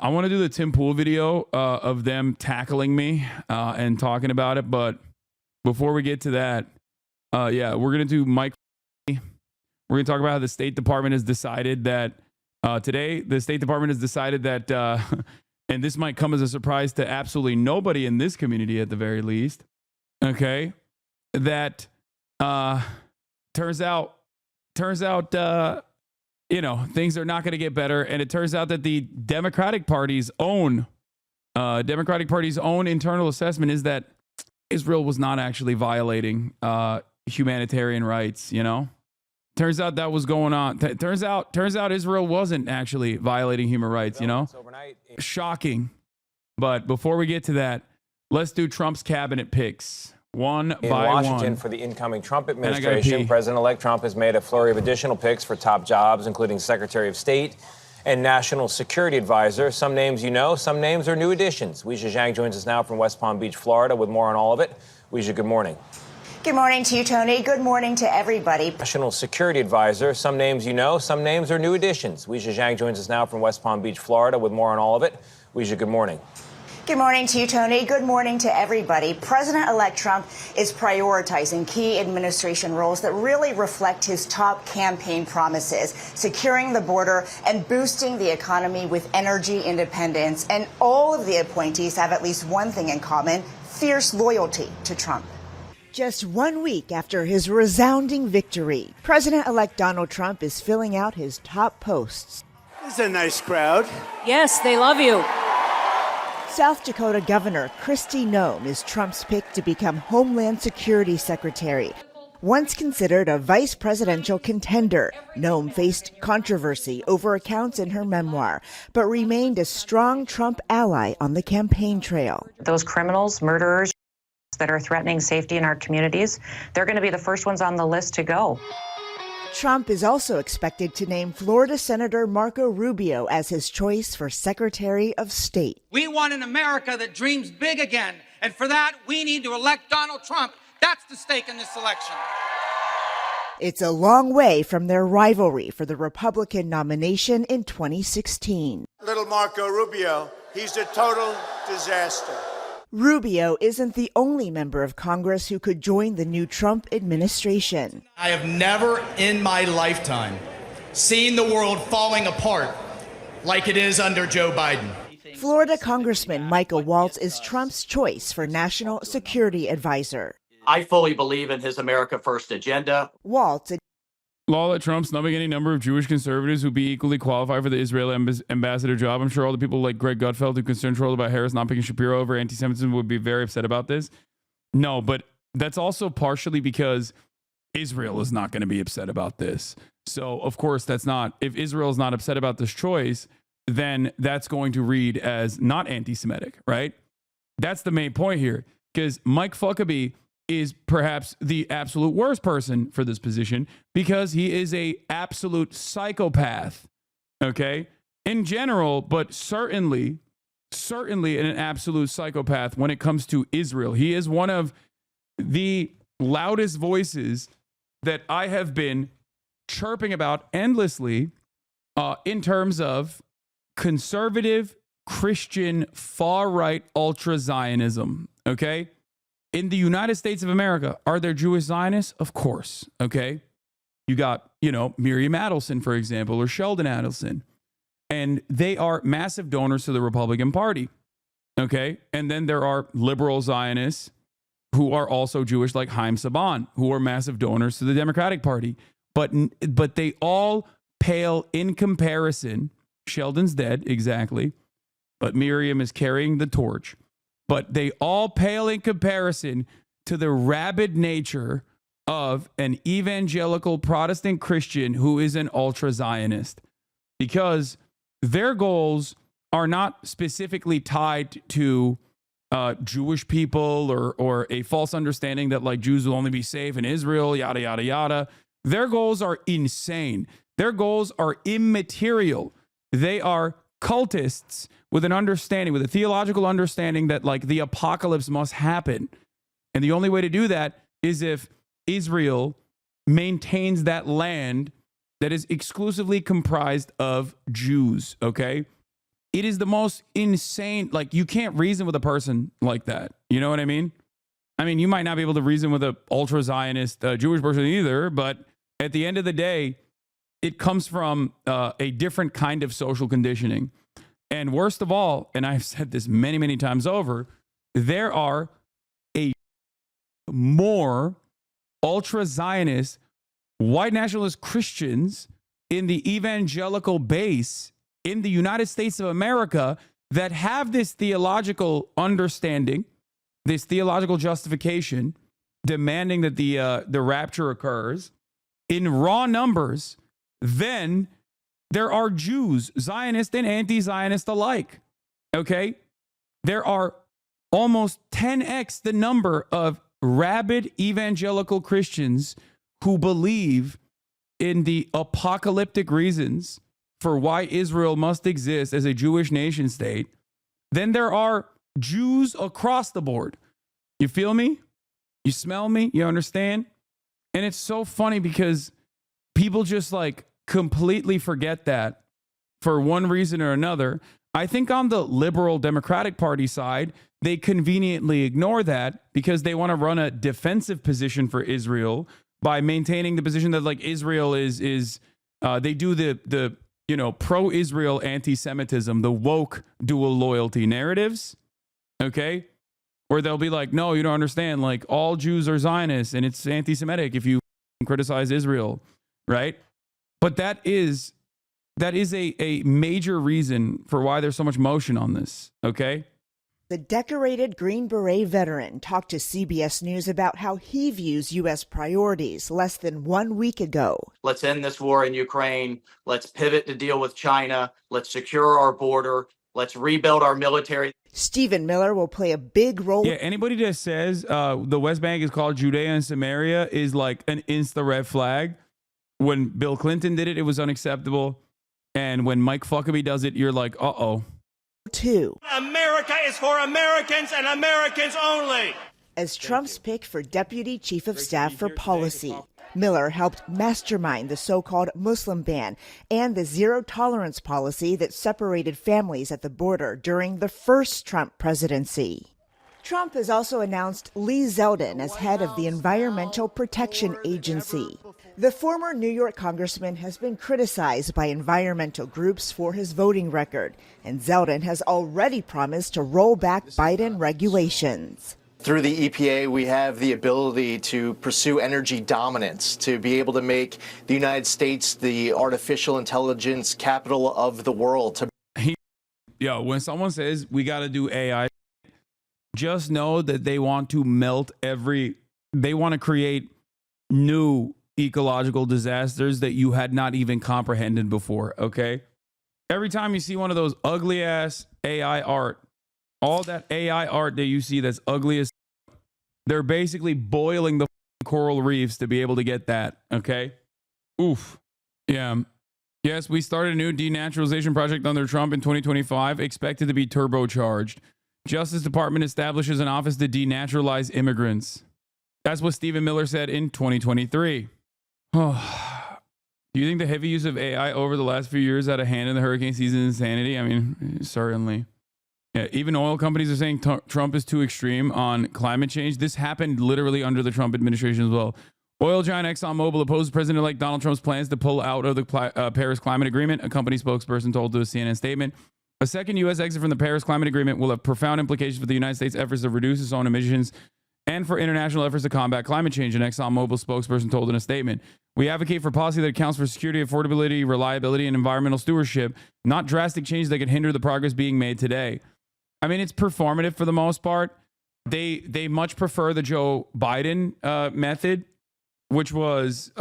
I want to do the Tim Pool video of them tackling me and talking about it. But before we get to that, yeah, we're going to do Mike. We're going to talk about how the State Department has decided that today, the State Department has decided that, and this might come as a surprise to absolutely nobody in this community at the very least, okay, that turns out, you know, things are not going to get better. And it turns out that the Democratic Party's own internal assessment is that Israel was not actually violating humanitarian rights, you know? Turns out that was going on. Turns out Israel wasn't actually violating human rights, you know? Shocking. But before we get to that, let's do Trump's cabinet picks. One in by Washington one. For the incoming Trump administration, President-elect Trump has made a flurry of additional picks for top jobs, including Secretary of State and National Security Advisor. Some names you know, some names are new additions. Weijia Zhang joins us now from West Palm Beach, Florida, with more on all of it. Weijia, good morning. Good morning to you, Tony. Good morning to everybody. National Security Advisor. Some names you know, some names are new additions. Weijia Zhang joins us now from West Palm Beach, Florida, with more on all of it. Weijia, good morning. Good morning to you, Tony. Good morning to everybody. President-elect Trump is prioritizing key administration roles that really reflect his top campaign promises, securing the border and boosting the economy with energy independence. And all of the appointees have at least one thing in common: fierce loyalty to Trump. Just 1 week after his resounding victory, President-elect Donald Trump is filling out his top posts. This is a nice crowd. Yes, they love you. South Dakota Governor Kristi Noem is Trump's pick to become Homeland Security Secretary. Once considered a vice presidential contender, Noem faced controversy over accounts in her memoir, but remained a strong Trump ally on the campaign trail. Those criminals, murderers that are threatening safety in our communities, they're going to be the first ones on the list to go. Trump is also expected to name Florida Senator Marco Rubio as his choice for Secretary of State. We want an America that dreams big again, and for that, we need to elect Donald Trump. That's the stake in this election. It's a long way from their rivalry for the Republican nomination in 2016. Little Marco Rubio, he's a total disaster. Rubio isn't the only member of Congress who could join the new Trump administration. I have never in my lifetime seen the world falling apart like it is under Joe Biden. Florida Congressman Michael Waltz is Trump's choice for National Security Advisor. I fully believe in his America First agenda. Waltz, Law that Trump's numbing any number of Jewish conservatives who'd be equally qualified for the Israel ambassador job. I'm sure all the people like Greg Gutfeld who concerned trolled about Harris not picking Shapiro over anti-Semitism would be very upset about this. No, but that's also partially because Israel is not going to be upset about this. So, of course, that's not, if Israel is not upset about this choice, then that's going to read as not anti-Semitic, right? That's the main point here, because Mike Huckabee is perhaps the absolute worst person for this position because he is a absolute psychopath, okay? In general, but certainly an absolute psychopath when it comes to Israel. He is one of the loudest voices that I have been chirping about endlessly in terms of conservative Christian far-right ultra-Zionism, okay? In the United States of America, are there Jewish Zionists? Of course, okay? You got, Miriam Adelson, for example, or Sheldon Adelson. And they are massive donors to the Republican Party, okay? And then there are liberal Zionists who are also Jewish, like Haim Saban, who are massive donors to the Democratic Party. But they all pale in comparison. Sheldon's dead, exactly. But Miriam is carrying the torch. But they all pale in comparison to the rabid nature of an evangelical Protestant Christian who is an ultra-Zionist. Because their goals are not specifically tied to Jewish people or a false understanding that like Jews will only be safe in Israel, yada, yada, yada. Their goals are insane. Their goals are immaterial. They are cultists with an understanding, with a theological understanding that like the apocalypse must happen. And the only way to do that is if Israel maintains that land that is exclusively comprised of Jews, okay? it is the most insane. Like, you can't reason with a person like that. You know what I mean? I mean, you might not be able to reason with an ultra-Zionist Jewish person either, but at the end of the day, it comes from a different kind of social conditioning. And worst of all, and I've said this many, many times over, there are a more ultra-Zionist, white nationalist Christians in the evangelical base in the United States of America that have this theological understanding, this theological justification, demanding that the rapture occurs in raw numbers, then there are Jews, Zionist and anti-Zionist alike. Okay? There are almost 10x the number of rabid evangelical Christians who believe in the apocalyptic reasons for why Israel must exist as a Jewish nation state than there are Jews across the board. You feel me? You smell me? You understand? And it's so funny because people just like completely forget that for one reason or another. I think on the liberal Democratic Party side, they conveniently ignore that because they want to run a defensive position for Israel by maintaining the position that like Israel is they do the pro-Israel anti-Semitism, the woke dual loyalty narratives, okay? Where they'll be like, no, you don't understand, like all Jews are Zionists and it's anti-Semitic if you criticize Israel, right? But that is a major reason for why there's so much motion on this, okay? The decorated Green Beret veteran talked to CBS News about how he views U.S. priorities less than 1 week ago. Let's end this war in Ukraine. Let's pivot to deal with China. Let's secure our border. Let's rebuild our military. Stephen Miller will play a big role. Yeah, anybody that says the West Bank is called Judea and Samaria is like an insta red flag. When Bill Clinton did it, it was unacceptable. And when Mike Huckabee does it, you're like, uh-oh. Two. America is for Americans and Americans only. As Trump's pick for Deputy Chief of Staff for Policy, Miller helped mastermind the so-called Muslim ban and the zero-tolerance policy that separated families at the border during the first Trump presidency. Trump has also announced Lee Zeldin as head of the Environmental Protection Agency. The former New York congressman has been criticized by environmental groups for his voting record, and Zeldin has already promised to roll back Biden regulations. Through the EPA, we have the ability to pursue energy dominance, to be able to make the United States the artificial intelligence capital of the world. When someone says we got to do AI, just know that they want to they want to create new ecological disasters that you had not even comprehended before, okay? Every time you see one of those ugly ass AI art, all that AI art that you see that's ugly as, they're basically boiling the coral reefs to be able to get that, okay? Oof. Yeah. Yes, we started a new denaturalization project under Trump in 2025, expected to be turbocharged. Justice Department establishes an office to denaturalize immigrants. That's what Stephen Miller said in 2023. Oh, do you think the heavy use of AI over the last few years had a hand in the hurricane season insanity? I mean, certainly. Yeah, even oil companies are saying Trump is too extreme on climate change. This happened literally under the Trump administration as well. Oil giant ExxonMobil opposed President-elect Donald Trump's plans to pull out of the Paris Climate Agreement, a company spokesperson told to a CNN statement. A second U.S. exit from the Paris Climate Agreement will have profound implications for the United States' efforts to reduce its own emissions and for international efforts to combat climate change, an ExxonMobil spokesperson told in a statement. We advocate for policy that accounts for security, affordability, reliability, and environmental stewardship, not drastic changes that could hinder the progress being made today. I mean, it's performative for the most part. They much prefer the Joe Biden method, which was,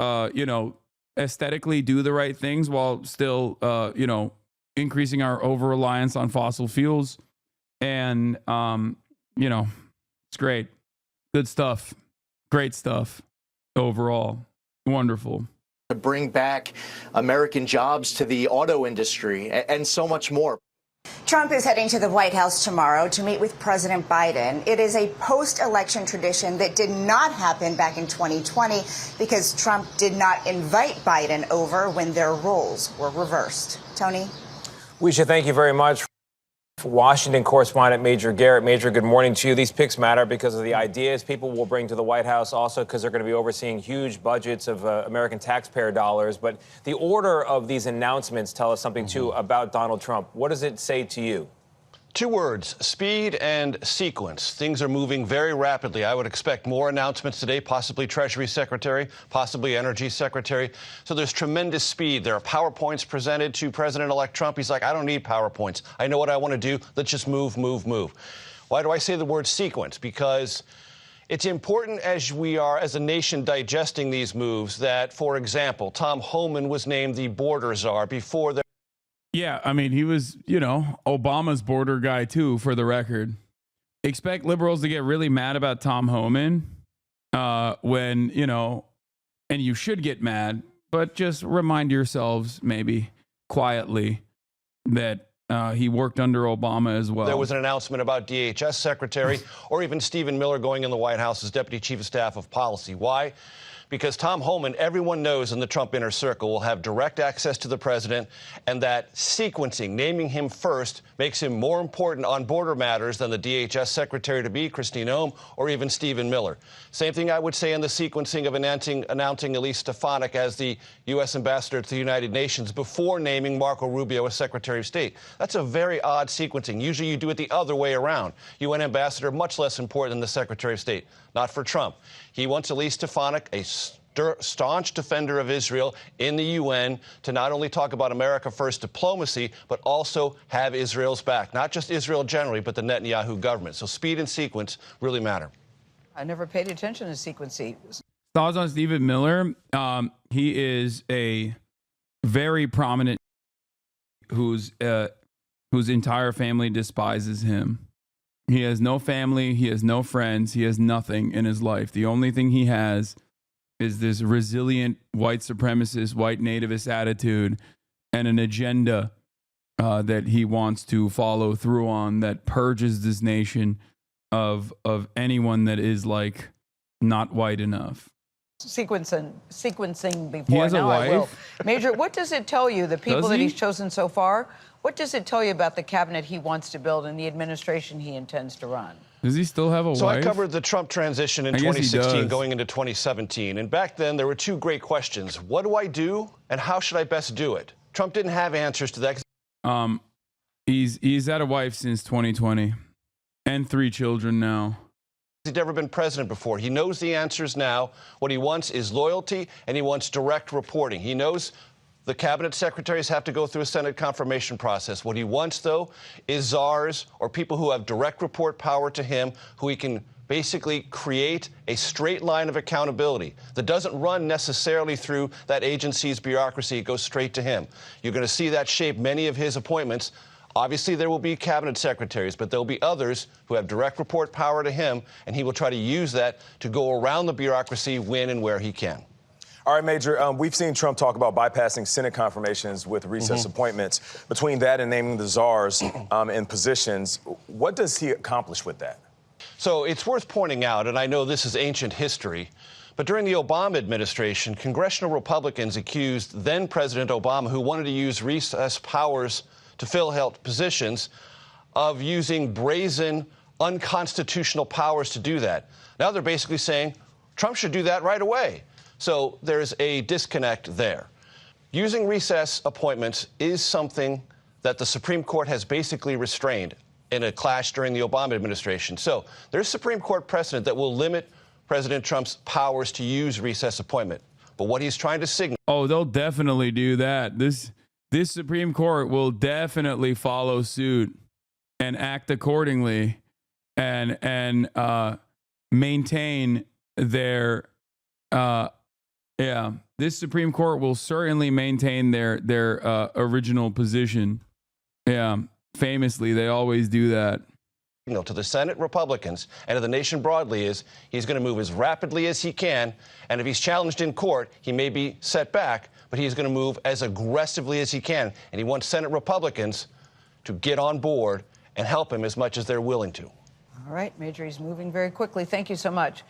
aesthetically do the right things while still, increasing our over-reliance on fossil fuels. And, it's great. Good stuff. Great stuff overall. Wonderful. To bring back American jobs to the auto industry and so much more. Trump is heading to the White House tomorrow to meet with President Biden. It is a post-election tradition that did not happen back in 2020 because Trump did not invite Biden over when their roles were reversed. Tony? We should thank you very much. Washington correspondent Major Garrett. Major, good morning to you. These picks matter because of the ideas people will bring to the White House, also because they're going to be overseeing huge budgets of American taxpayer dollars. But the order of these announcements tell us something, too, about Donald Trump. What does it say to you? 2 words, speed and sequence. Things are moving very rapidly. I would expect more announcements today, possibly Treasury Secretary, possibly Energy Secretary. So there's tremendous speed. There are PowerPoints presented to President-elect Trump. He's like, I don't need PowerPoints. I know what I want to do. Let's just move. Why do I say the word sequence? Because it's important as we are, as a nation, digesting these moves that, for example, Tom Homan was named the border czar before the Yeah, I mean, he was, Obama's border guy, too, for the record. Expect liberals to get really mad about Tom Homan when, and you should get mad, but just remind yourselves, maybe quietly, that he worked under Obama as well. There was an announcement about DHS Secretary or even Stephen Miller going in the White House as Deputy Chief of Staff of Policy. Why? Because Tom Homan, everyone knows in the Trump inner circle, will have direct access to the president, and that sequencing, naming him first, makes him more important on border matters than the DHS Secretary-to-be, Kristi Noem, or even Stephen Miller. Same thing I would say in the sequencing of announcing Elise Stefanik as the U.S. ambassador to the United Nations before naming Marco Rubio as Secretary of State. That's a very odd sequencing. Usually you do it the other way around. UN ambassador, much less important than the Secretary of State. Not for Trump. He wants Elise Stefanik, a staunch defender of Israel in the UN, to not only talk about America First diplomacy, but also have Israel's back. Not just Israel generally, but the Netanyahu government. So speed and sequence really matter. I never paid attention to sequencing. Thoughts on Stephen Miller? He is a very prominent whose entire family despises him. He has no family. He has no friends. He has nothing in his life. The only thing he has is this resilient white supremacist, white nativist attitude and an agenda that he wants to follow through on that purges this nation of anyone that is like not white enough. Sequencing before. He has a now wife. I will. Major, what does it tell you, the people that he's chosen so far? What does it tell you about the cabinet he wants to build and the administration he intends to run? Does he still have a wife? So I covered the Trump transition in 2016 going into 2017. And back then, there were 2 great questions. What do I do, and how should I best do it? Trump didn't have answers to that. He's had a wife since 2020 and 3 children now. He's never been president before. He knows the answers now. What he wants is loyalty, and he wants direct reporting. He knows the cabinet secretaries have to go through a Senate confirmation process. What he wants, though, is czars or people who have direct report power to him, who he can basically create a straight line of accountability that doesn't run necessarily through that agency's bureaucracy. It goes straight to him. You're going to see that shape many of his appointments. Obviously, there will be cabinet secretaries, but there will be others who have direct report power to him, and he will try to use that to go around the bureaucracy when and where he can. All right, Major, we've seen Trump talk about bypassing Senate confirmations with recess appointments. Between that and naming the czars in positions, what does he accomplish with that? So it's worth pointing out, and I know this is ancient history, but during the Obama administration, congressional Republicans accused then-President Obama, who wanted to use recess powers to fill held positions, of using brazen, unconstitutional powers to do that. Now they're basically saying Trump should do that right away. So there's a disconnect there. Using recess appointments is something that the Supreme Court has basically restrained in a clash during the Obama administration. So there's Supreme Court precedent that will limit President Trump's powers to use recess appointment. But what he's trying to signal... Oh, they'll definitely do that. This Supreme Court will definitely follow suit and act accordingly and maintain their... this Supreme Court will certainly maintain their original position. Yeah, famously, they always do that. To the Senate Republicans and to the nation broadly is he's going to move as rapidly as he can, and if he's challenged in court, he may be set back, but he's going to move as aggressively as he can, and he wants Senate Republicans to get on board and help him as much as they're willing to. All right, Major, he's moving very quickly. Thank you so much.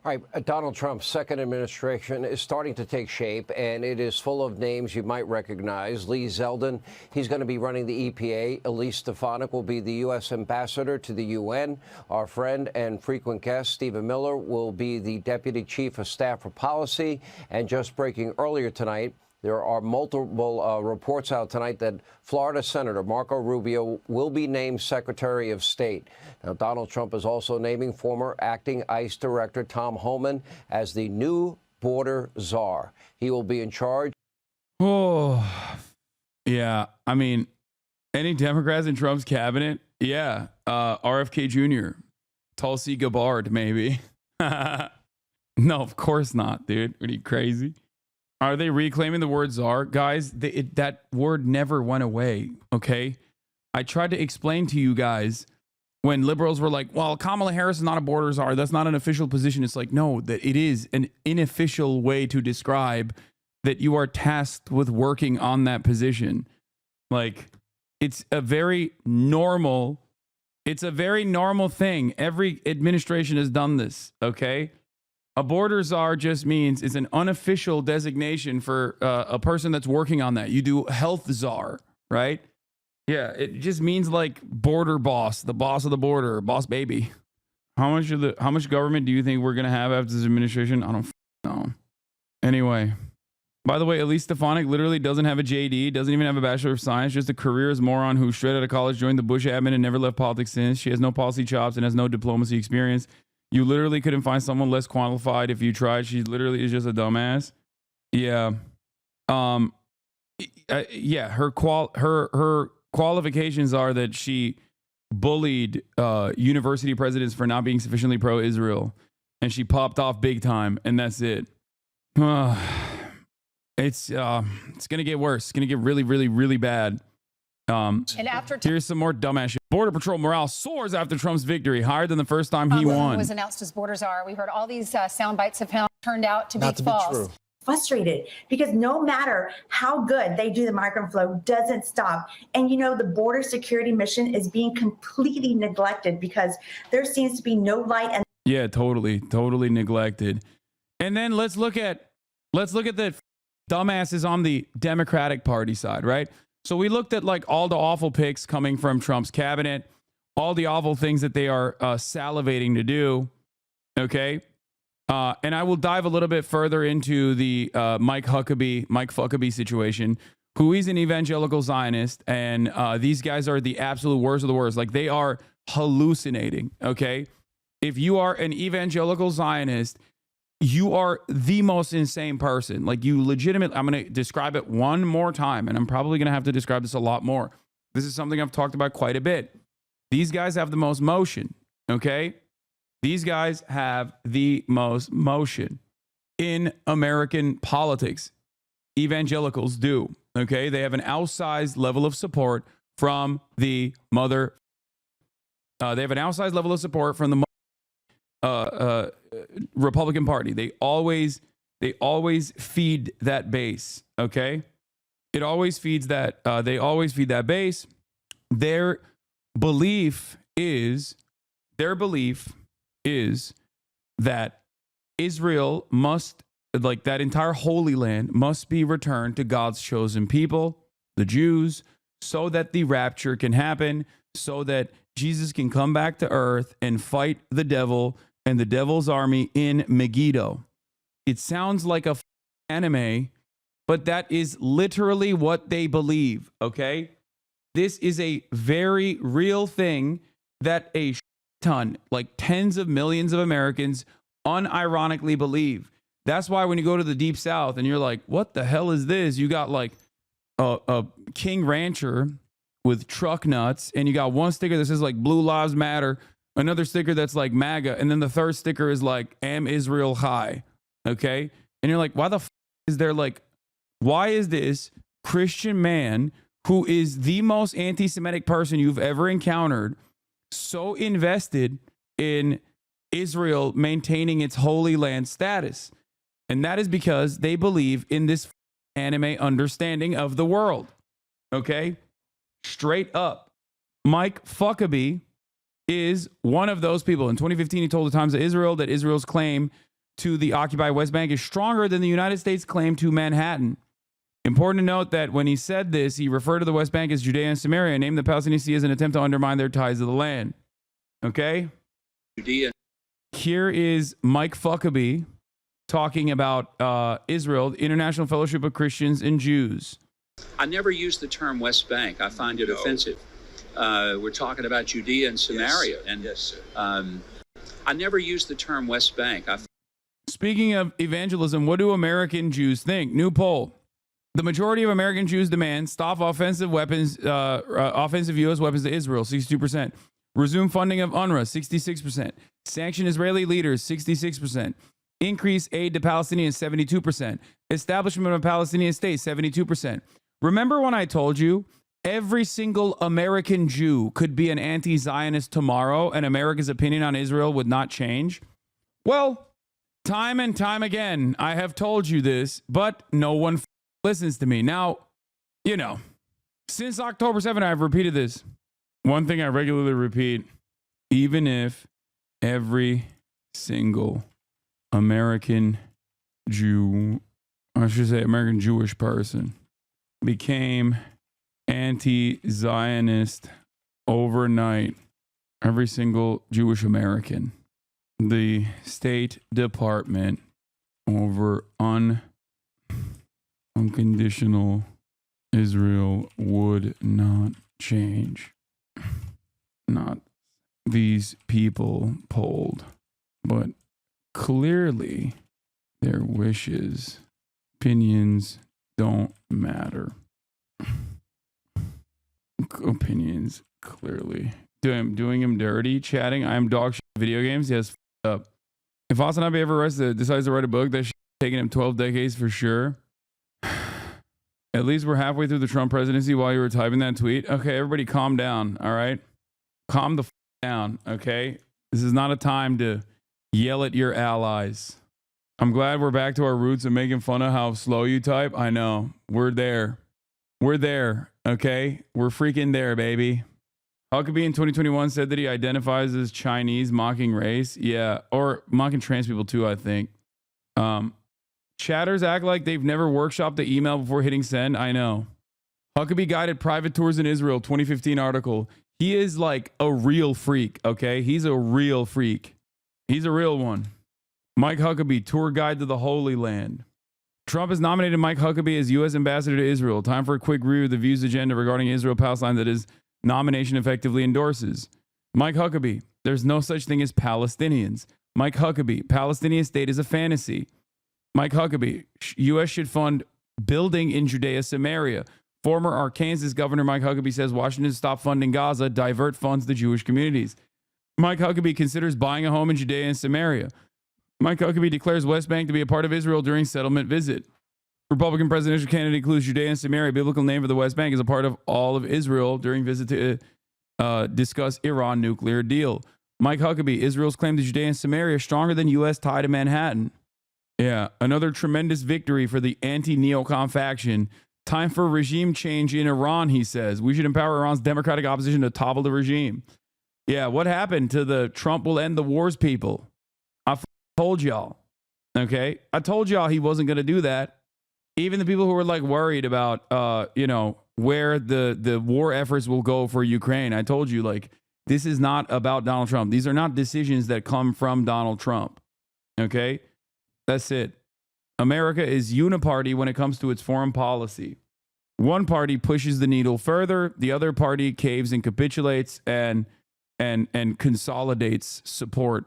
All right, Donald Trump's second administration is starting to take shape, and it is full of names you might recognize. Lee Zeldin, he's going to be running the EPA. Elise Stefanik will be the U.S. ambassador to the UN. Our friend and frequent guest, Stephen Miller, will be the deputy chief of staff for policy. And just breaking earlier tonight, there are multiple reports out tonight that Florida Senator Marco Rubio will be named Secretary of State. Now, Donald Trump is also naming former acting ICE Director Tom Homan as the new border czar. He will be in charge. Oh, yeah. I mean, any Democrats in Trump's cabinet? Yeah. RFK Jr., Tulsi Gabbard, maybe. No, of course not, dude. Are you crazy? Are they reclaiming the word czar? Guys, that word never went away, okay? I tried to explain to you guys when liberals were like, well, Kamala Harris is not a border czar. That's not an official position. It's like, no, that it is an unofficial way to describe that you are tasked with working on that position. Like, it's a very normal thing. Every administration has done this, okay? A border czar just means it's an unofficial designation for a person that's working on that. You do health czar, right? Yeah, it just means like border boss, the boss of the border, boss baby. How much government do you think we're gonna have after this administration? I don't know. Anyway, by the way, Elise Stefanik literally doesn't have a JD, doesn't even have a Bachelor of Science, just a careerist moron who straight out of college joined the Bush admin and never left politics since. She has no policy chops and has no diplomacy experience. You literally couldn't find someone less qualified if you tried. She literally is just a dumbass. Yeah. Yeah, her qualifications are that she bullied university presidents for not being sufficiently pro-Israel, and she popped off big time, and that's it. It's gonna get worse. It's gonna get really, really, really bad. And after here's some more dumbass shit. Border Patrol morale soars after Trump's victory, higher than the first time he won. Was announced as border czar. We heard all these sound bites have turned out to be false. Frustrated because no matter how good they do, the migrant flow doesn't stop. And you know, the border security mission is being completely neglected because there seems to be no light. And yeah, totally neglected. And then let's look at the dumbasses on the Democratic Party side, right? So we looked at like all the awful picks coming from Trump's cabinet, all the awful things that they are salivating to do. Okay. And I will dive a little bit further into the Mike Huckabee situation, who is an evangelical Zionist. And these guys are the absolute worst of the worst. Like, they are hallucinating. Okay. If you are an evangelical Zionist, you are the most insane person. Like, you legitimately, I'm going to describe it one more time, and I'm probably going to have to describe this a lot more. This is something I've talked about quite a bit. These guys have the most motion, okay? These guys have the most motion in American politics. Evangelicals do, okay? They have an outsized level of support from the they have an outsized level of support from the Republican Party. They always feed that base. Okay, it always feeds that. They always feed that base. Their belief is that Israel must, like, that entire Holy Land must be returned to God's chosen people, the Jews, so that the rapture can happen, so that Jesus can come back to earth and fight the devil and the devil's army in Megiddo. It sounds like a anime, but that is literally what they believe, okay? This is a very real thing that a ton, like tens of millions of Americans unironically believe. That's why when you go to the Deep South and you're like, what the hell is this? You got like a King Rancher with truck nuts, and you got one sticker that says like Blue Lives Matter, another sticker that's like MAGA, and then the third sticker is like Am Israel High, okay? And you're like, why the is there like, why is this Christian man who is the most anti-Semitic person you've ever encountered so invested in Israel maintaining its Holy Land status? And that is because they believe in this anime understanding of the world, okay? Straight up. Mike Huckabee is one of those people. In 2015, he told the Times of Israel that Israel's claim to the occupied West Bank is stronger than the United States' claim to Manhattan. Important to note that when he said this, he referred to the West Bank as Judea and Samaria and named the Palestinian Sea as an attempt to undermine their ties to the land. Okay? Judea. Here is Mike Huckabee talking about Israel, the International Fellowship of Christians and Jews. I never use the term West Bank. I find it offensive. We're talking about Judea and Samaria. Yes, and I never use the term West Bank. Speaking of evangelism, what do American Jews think? New poll. The majority of American Jews demand stop offensive weapons, offensive U.S. weapons to Israel, 62%. Resume funding of UNRWA, 66%. Sanction Israeli leaders, 66%. Increase aid to Palestinians, 72%. Establishment of a Palestinian state, 72%. Remember when I told you every single American Jew could be an anti-Zionist tomorrow and America's opinion on Israel would not change? Well, time and time again, I have told you this, but no one listens to me. Now, you know, since October 7th, I've repeated this. One thing I regularly repeat, even if every single American Jew, I should say American Jewish person, became anti-Zionist overnight, every single Jewish American, the State Department over unconditional Israel would not change. Not these people polled, but clearly their wishes, opinions don't matter. Opinions clearly. Doing him dirty, chatting. I'm dog shit video games. Yes, up. If Hasan Abi ever decides to write a book, that shit taking him 12 decades for sure. At least we're halfway through the Trump presidency while you were typing that tweet. Okay, everybody calm down, all right? Calm the down, okay? This is not a time to yell at your allies. I'm glad we're back to our roots and making fun of how slow you type. I know. We're there. We're there, okay? We're freaking there, baby. Huckabee in 2021 said that he identifies as Chinese, mocking race. Yeah, or mocking trans people too, I think. Chatters act like they've never workshopped the email before hitting send. I know. Huckabee guided private tours in Israel, 2015 article. He is like a real freak, okay? He's a real freak. He's a real one. Mike Huckabee, tour guide to the Holy Land. Trump has nominated Mike Huckabee as U.S. ambassador to Israel. Time for a quick review of the views agenda regarding Israel-Palestine that his nomination effectively endorses. Mike Huckabee, there's no such thing as Palestinians. Mike Huckabee, Palestinian state is a fantasy. Mike Huckabee, U.S. should fund building in Judea, Samaria. Former Arkansas Governor Mike Huckabee says Washington stop funding Gaza, divert funds to Jewish communities. Mike Huckabee considers buying a home in Judea and Samaria. Mike Huckabee declares West Bank to be a part of Israel during settlement visit. Republican presidential candidate includes Judea and Samaria, biblical name for the West Bank, as a part of all of Israel during visit to discuss Iran nuclear deal. Mike Huckabee, Israel's claim to Judea and Samaria is stronger than U.S. tie to Manhattan. Yeah, another tremendous victory for the anti-neocon faction. Time for regime change in Iran, he says. We should empower Iran's democratic opposition to topple the regime. Yeah, what happened to the Trump will end the wars people? I told y'all. Okay? I told y'all he wasn't going to do that. Even the people who were like worried about, where the war efforts will go for Ukraine. I told you, like, this is not about Donald Trump. These are not decisions that come from Donald Trump. Okay? That's it. America is uniparty when it comes to its foreign policy. One party pushes the needle further, the other party caves and capitulates and consolidates support,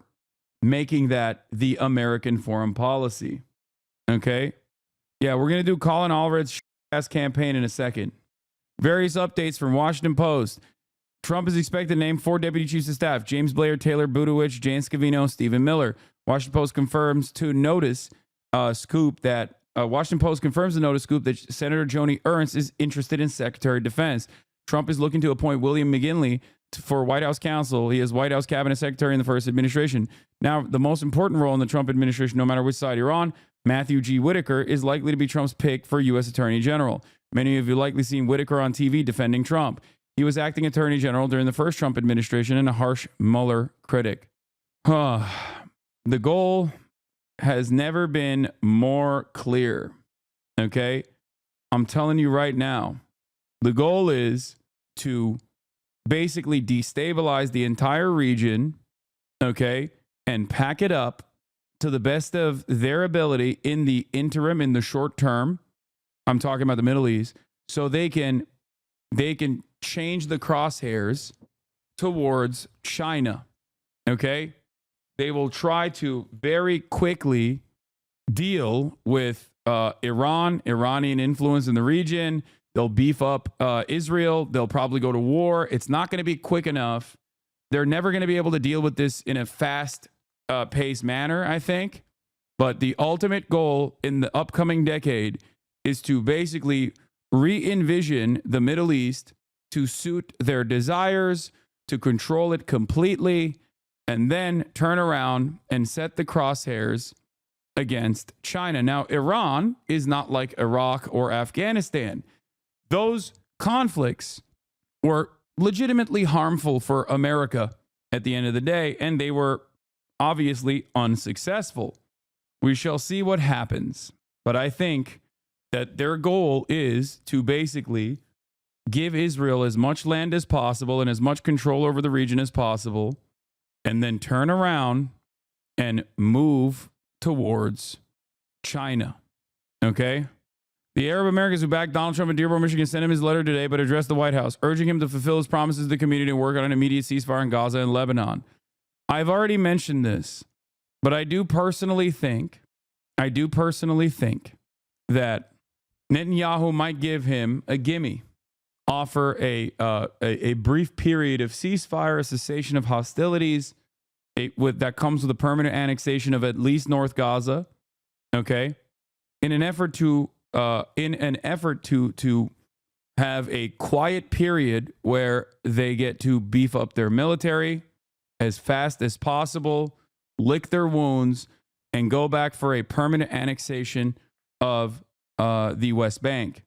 making that the American foreign policy. Okay? Yeah, we're going to do Colin Allred's ass campaign in a second. Various updates from Washington Post. Trump is expected to name 4 deputy chiefs of staff: James Blair, Taylor Budowich, Jan Scavino, Stephen Miller. Washington Post confirms the notice scoop that Senator Joni Ernst is interested in Secretary of Defense. Trump is looking to appoint William McGinley for White House counsel. He is White House cabinet secretary in the first administration. Now, the most important role in the Trump administration, no matter which side you're on, Matthew G. Whitaker, is likely to be Trump's pick for U.S. Attorney General. Many of you likely seen Whitaker on TV defending Trump. He was acting Attorney General during the first Trump administration and a harsh Mueller critic. The goal has never been more clear. Okay? I'm telling you right now, the goal is to basically destabilize the entire region, okay, and pack it up to the best of their ability in the interim, in the short term. I'm talking about the Middle East, so they can change the crosshairs towards China. Okay? They will try to very quickly deal with Iranian influence in the region. They'll beef up Israel. They'll probably go to war. It's not going to be quick enough. They're never going to be able to deal with this in a fast paced manner, I think. But the ultimate goal in the upcoming decade is to basically re-envision the Middle East to suit their desires, to control it completely, and then turn around and set the crosshairs against China. Now, Iran is not like Iraq or Afghanistan. Those conflicts were legitimately harmful for America at the end of the day, and they were obviously unsuccessful. We shall see what happens. But I think that their goal is to basically give Israel as much land as possible and as much control over the region as possible, and then turn around and move towards China. Okay? The Arab Americans who backed Donald Trump in Dearborn, Michigan sent him his letter today, but addressed the White House, urging him to fulfill his promises to the community and work on an immediate ceasefire in Gaza and Lebanon. I've already mentioned this, but I do personally think that Netanyahu might give him a gimme, offer a brief period of ceasefire, a cessation of hostilities, that comes with a permanent annexation of at least North Gaza, okay, in an effort to have a quiet period where they get to beef up their military as fast as possible, lick their wounds, and go back for a permanent annexation of the West Bank.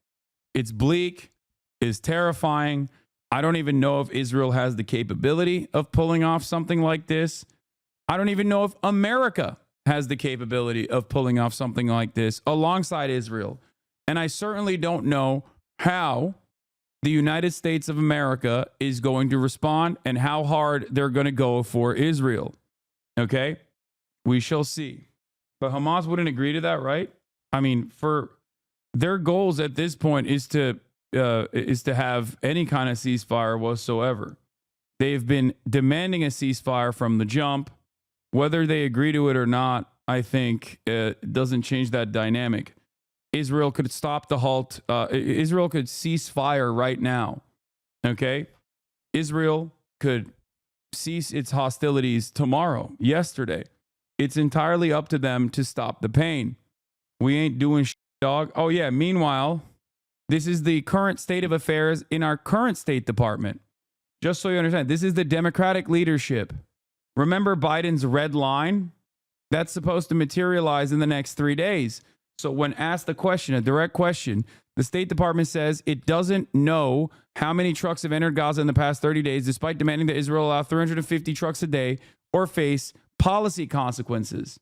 It's bleak, it's terrifying. I don't even know if Israel has the capability of pulling off something like this. I don't even know if America has the capability of pulling off something like this alongside Israel. And I certainly don't know how the United States of America is going to respond and how hard they're going to go for Israel. Okay? We shall see. But Hamas wouldn't agree to that, right? I mean, for their goals at this point is to have any kind of ceasefire whatsoever. They've been demanding a ceasefire from the jump. Whether they agree to it or not, I think doesn't change that dynamic. Israel could stop the halt. Israel could cease fire right now. Okay? Israel could cease its hostilities tomorrow, yesterday. It's entirely up to them to stop the pain. We ain't doing shit, dog. Oh, yeah. Meanwhile, this is the current state of affairs in our current State Department. Just so you understand, this is the Democratic leadership. Remember Biden's red line? That's supposed to materialize in the next 3 days. So when asked the question, a direct question, the State Department says it doesn't know how many trucks have entered Gaza in the past 30 days, despite demanding that Israel allow 350 trucks a day or face policy consequences.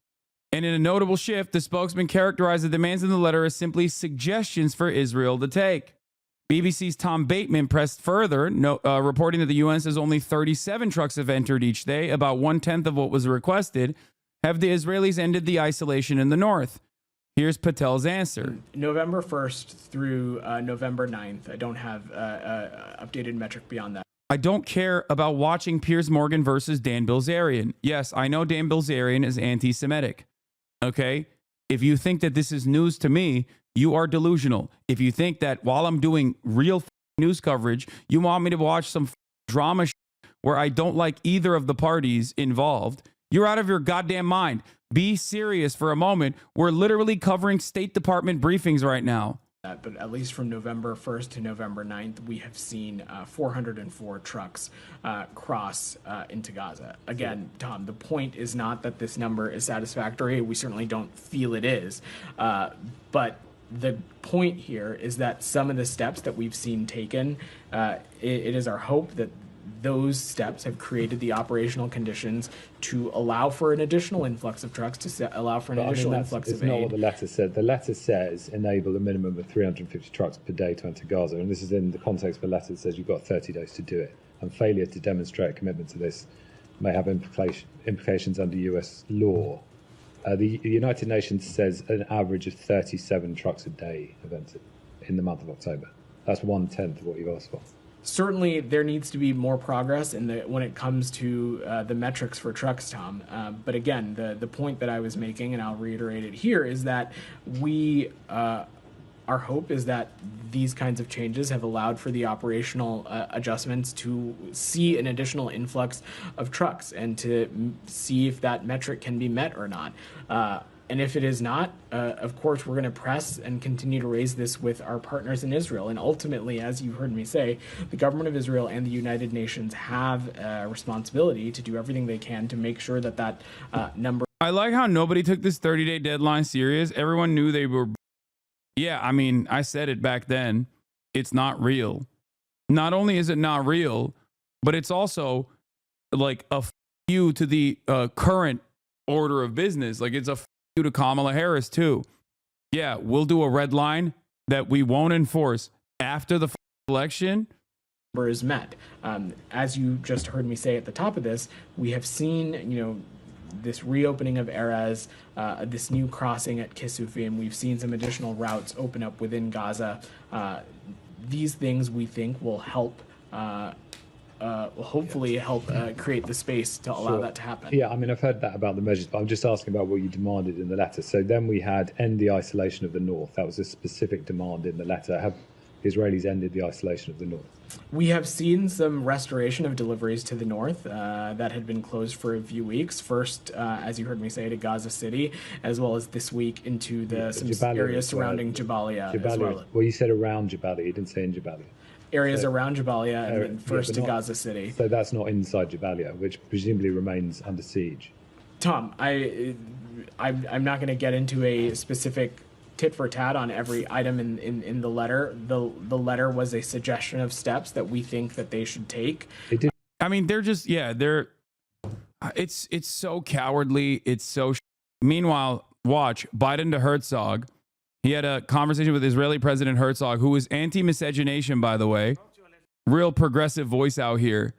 And in a notable shift, the spokesman characterized the demands in the letter as simply suggestions for Israel to take. BBC's Tom Bateman pressed further, reporting that the UN says only 37 trucks have entered each day, about 1/10 of what was requested. Have the Israelis ended the isolation in the north? Here's Patel's answer. November 1st through November 9th. I don't have updated metric beyond that. I don't care about watching Piers Morgan versus Dan Bilzerian. Yes, I know Dan Bilzerian is anti-Semitic. Okay? If you think that this is news to me, you are delusional. If you think that while I'm doing real news coverage, you want me to watch some drama where I don't like either of the parties involved, you're out of your goddamn mind. Be serious for a moment. We're literally covering State Department briefings right now. But at least from November 1st to November 9th, we have seen 404 trucks cross into Gaza. Again, Tom, the point is not that this number is satisfactory. We certainly don't feel it is. But the point here is that some of the steps that we've seen taken, it is our hope that those steps have created the operational conditions to allow for an additional influx of trucks, to allow for an additional influx of aid. It's not what the letter said. The letter says enable a minimum of 350 trucks per day to enter Gaza. And this is in the context of a letter that says you've got 30 days to do it. And failure to demonstrate a commitment to this may have implications under US law. The United Nations says an average of 37 trucks a day have entered in the month of October. That's 1/10 of what you've asked for. Certainly, there needs to be more progress when it comes to the metrics for trucks, Tom. But again, the point that I was making, and I'll reiterate it here, is that our hope is that these kinds of changes have allowed for the operational adjustments to see an additional influx of trucks and to see if that metric can be met or not. And if it is not, of course, we're going to press and continue to raise this with our partners in Israel. And ultimately, as you heard me say, the government of Israel and the United Nations have a responsibility to do everything they can to make sure that that number. I like how nobody took this 30-day deadline serious. Everyone knew they were. Yeah, I mean, I said it back then. It's not real. Not only is it not real, but it's also like a you to the current order of business. Like it's a you to Kamala Harris too. Yeah, we'll do a red line that we won't enforce after the election. Is met. As you just heard me say at the top of this, we have seen, this reopening of Erez, this new crossing at Kisufim. We've seen some additional routes open up within Gaza. These things we think will help, hopefully help create the space to allow that to happen. Yeah, I mean, I've heard that about the measures, but I'm just asking about what you demanded in the letter. So then we had end the isolation of the north. That was a specific demand in the letter. Have the Israelis ended the isolation of the north? We have seen some restoration of deliveries to the north that had been closed for a few weeks. First, as you heard me say, to Gaza City, as well as this week into some areas surrounding Jabalia as well. Well, you said around Jabalia. You didn't say in Jabalia. Areas around Jabalia and then first to Gaza City. So that's not inside Jabalia, which presumably remains under siege. Tom, I'm not going to get into a specific tit for tat on every item in the letter. The letter was a suggestion of steps that we think that they should take. I mean, they're just, it's so cowardly. It's so. Meanwhile, watch Biden to Herzog. He had a conversation with Israeli President Herzog, who was anti-miscegenation, by the way. Real progressive voice out here.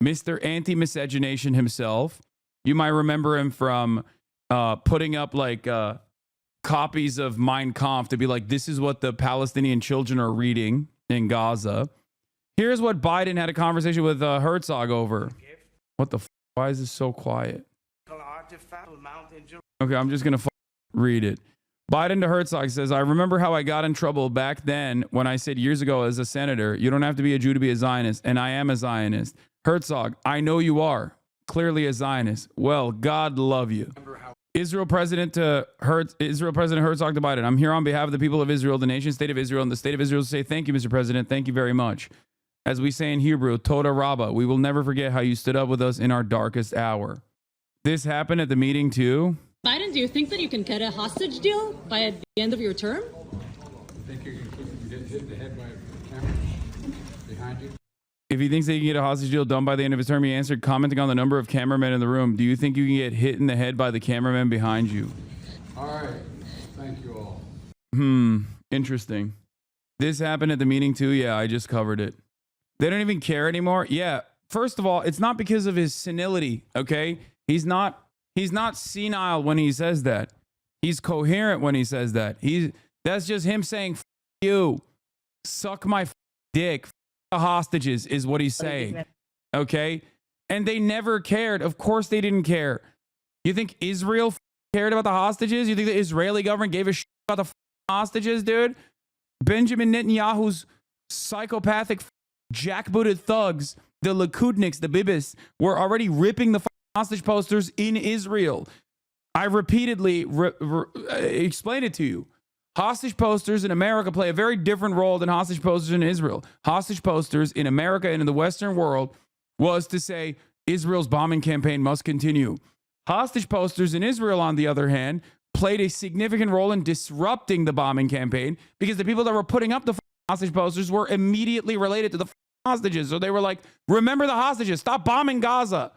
Mr. Anti-miscegenation himself. You might remember him from putting up like copies of Mein Kampf to be like, this is what the Palestinian children are reading in Gaza. Here's what Biden had a conversation with Herzog over. What the why is this so quiet? Okay, I'm just going to read it. Biden to Herzog says, I remember how I got in trouble back then when I said years ago as a senator, you don't have to be a Jew to be a Zionist, and I am a Zionist. Herzog, I know you are. Clearly a Zionist. Well, God love you. Israel President Herzog to Biden. I'm here on behalf of the people of Israel, the nation state of Israel, and the state of Israel to say thank you, Mr. President. Thank you very much. As we say in Hebrew, Toda Rabbah, we will never forget how you stood up with us in our darkest hour. This happened at the meeting too. Biden, do you think that you can get a hostage deal by the end of your term? I think you can get hit in the head by a camera behind you. If he thinks they can get a hostage deal done by the end of his term, he answered, commenting on the number of cameramen in the room. Do you think you can get hit in the head by the cameraman behind you? All right. Thank you all. Interesting. This happened at the meeting too? Yeah, I just covered it. They don't even care anymore? Yeah. First of all, it's not because of his senility, okay? He's not senile when he says that. He's coherent when he says that. That's just him saying, F you, suck my dick, F the hostages is what he's saying. Okay? And they never cared. Of course they didn't care. You think Israel cared about the hostages? You think the Israeli government gave a shit about the hostages, dude? Benjamin Netanyahu's psychopathic jackbooted thugs, the Likudniks, the Bibis, were already ripping the hostage posters in Israel. I repeatedly explained it to you. Hostage posters in America play a very different role than hostage posters in Israel. Hostage posters in America and in the Western world was to say Israel's bombing campaign must continue. Hostage posters in Israel, on the other hand, played a significant role in disrupting the bombing campaign because the people that were putting up the hostage posters were immediately related to the hostages. So they were like, remember the hostages, stop bombing Gaza.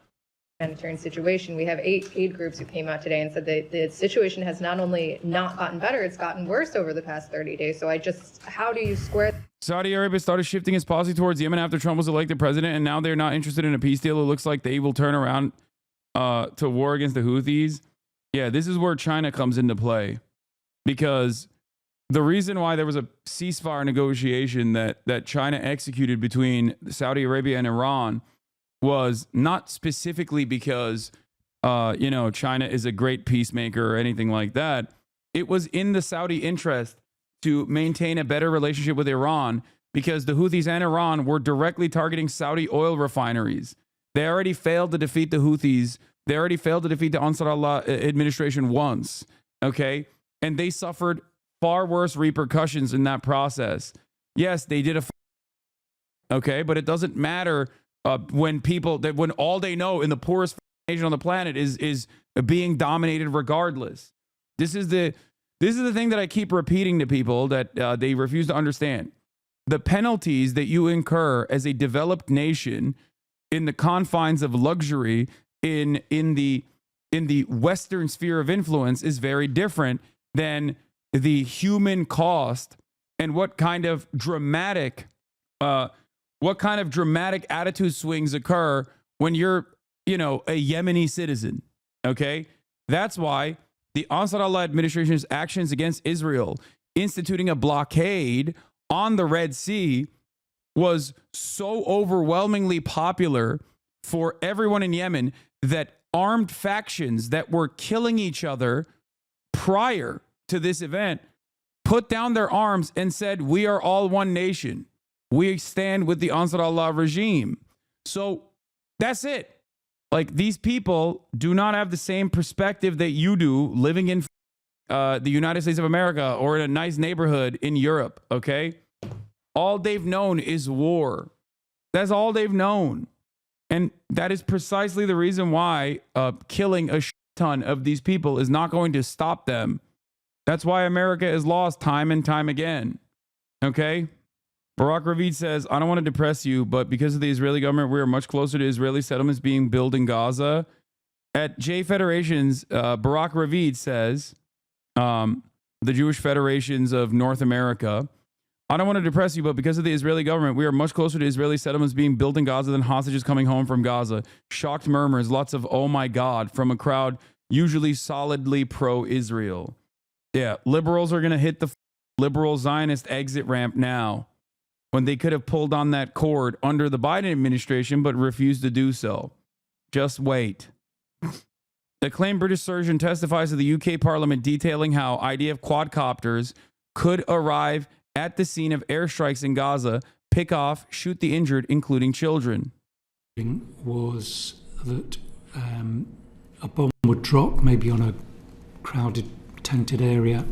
Humanitarian situation. We have 8 aid groups who came out today and said that the situation has not only not gotten better, it's gotten worse over the past 30 days. So how do you square? Saudi Arabia started shifting its policy towards Yemen after Trump was elected president, and now they're not interested in a peace deal. It looks like they will turn around to war against the Houthis. Yeah, this is where China comes into play, because the reason why there was a ceasefire negotiation that China executed between Saudi Arabia and Iran was not specifically because, China is a great peacemaker or anything like that. It was in the Saudi interest to maintain a better relationship with Iran, because the Houthis and Iran were directly targeting Saudi oil refineries. They already failed to defeat the Houthis. They already failed to defeat the Ansar Allah administration once, okay? And they suffered far worse repercussions in that process. Yes, they did okay, but it doesn't matter when all they know in the poorest nation on the planet is being dominated regardless. This is the thing that I keep repeating to people that they refuse to understand. The penalties that you incur as a developed nation in the confines of luxury in the Western sphere of influence is very different than the human cost and what kind of dramatic attitude swings occur when you're, a Yemeni citizen. Okay. That's why the Ansar Allah administration's actions against Israel, instituting a blockade on the Red Sea, was so overwhelmingly popular for everyone in Yemen that armed factions that were killing each other prior to this event put down their arms and said, we are all one nation. We stand with the Ansar Allah regime. So that's it. Like, these people do not have the same perspective that you do living in the United States of America or in a nice neighborhood in Europe, okay? All they've known is war. That's all they've known. And that is precisely the reason why killing a ton of these people is not going to stop them. That's why America is lost time and time again. Okay? Barack Ravid says, I don't want to depress you, but because of the Israeli government, we are much closer to Israeli settlements being built in Gaza. At J Federations, Barack Ravid says, the Jewish Federations of North America, I don't want to depress you, but because of the Israeli government, we are much closer to Israeli settlements being built in Gaza than hostages coming home from Gaza. Shocked murmurs, lots of oh my God from a crowd usually solidly pro-Israel. Yeah, liberals are going to hit the liberal Zionist exit ramp now, when they could have pulled on that cord under the Biden administration but refused to do so. Just wait. The acclaimed British surgeon testifies to the UK Parliament detailing how IDF quadcopters could arrive at the scene of airstrikes in Gaza, pick off, shoot the injured, including children. Was that a bomb would drop maybe on a crowded, tented area,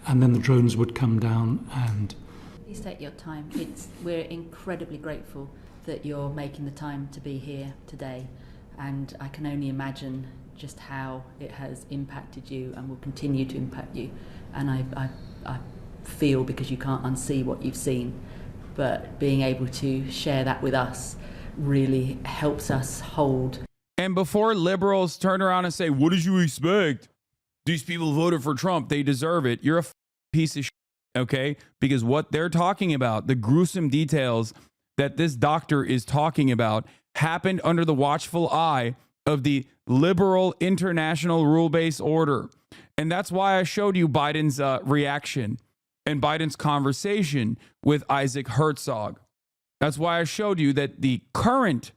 and then the drones would come down and... Please take your time. We're incredibly grateful that you're making the time to be here today, and I can only imagine just how it has impacted you and will continue to impact you. And I feel, because you can't unsee what you've seen, but being able to share that with us really helps us hold. And before liberals turn around and say, what did you expect? These people voted for Trump, they deserve it. You're a piece of shit. Okay, because what they're talking about, the gruesome details that this doctor is talking about, happened under the watchful eye of the liberal international rule-based order. And that's why I showed you Biden's reaction and Biden's conversation with Isaac Herzog. That's why I showed you that the current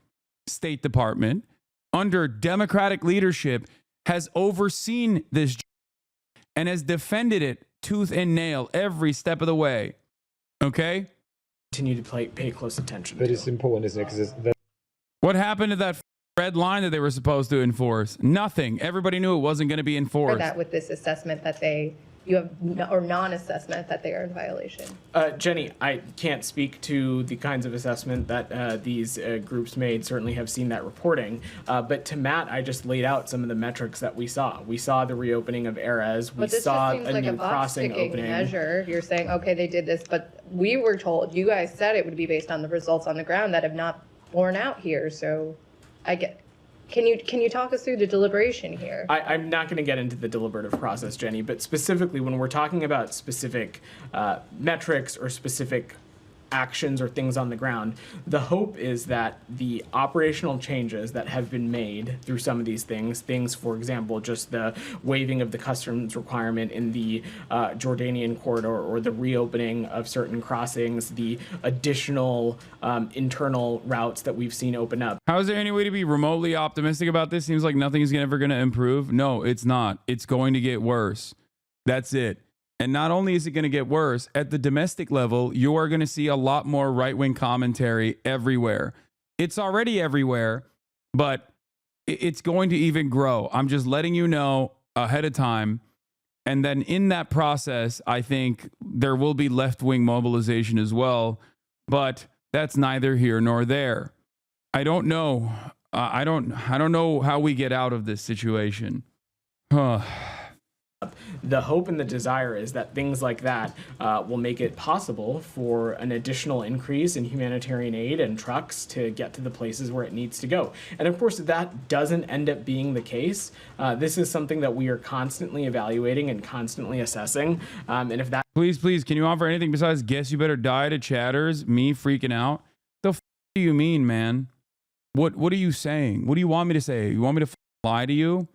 State Department, under Democratic leadership, has overseen this and has defended it tooth and nail every step of the way. Okay? Continue to pay close attention. But it's important, isn't it? Because what happened to that red line that they were supposed to enforce? Nothing. Everybody knew it wasn't going to be enforced. That with this assessment that you have, or non-assessment that they are in violation. Jenny, I can't speak to the kinds of assessment that these groups made. Certainly have seen that reporting. But to Matt, I just laid out some of the metrics that we saw. We saw the reopening of Erez. We saw a new crossing opening. Measure. You're saying, okay, they did this, but we were told, you guys said it would be based on the results on the ground that have not borne out here. So can you talk us through the deliberation here? I'm not going to get into the deliberative process, Jenny, but specifically when we're talking about specific metrics or specific actions or things on the ground, the hope is that the operational changes that have been made through some of these things, for example, just the waiving of the customs requirement in the Jordanian corridor or the reopening of certain crossings, the additional internal routes that we've seen open up. How is there any way to be remotely optimistic about this? Seems like nothing is ever going to improve. No, it's not. It's going to get worse. That's it. And not only is it going to get worse, at the domestic level, you are going to see a lot more right-wing commentary everywhere. It's already everywhere, but it's going to even grow. I'm just letting you know ahead of time. And then in that process, I think there will be left-wing mobilization as well, but that's neither here nor there. I don't know. I don't know how we get out of this situation. The hope and the desire is that things like that will make it possible for an additional increase in humanitarian aid and trucks to get to the places where it needs to go. And of course, if that doesn't end up being the case, this is something that we are constantly evaluating and constantly assessing. And if that... Please, can you offer anything besides guess you better die to chatters, me freaking out? The f do you mean, man? What are you saying? What do you want me to say? You want me to lie to you?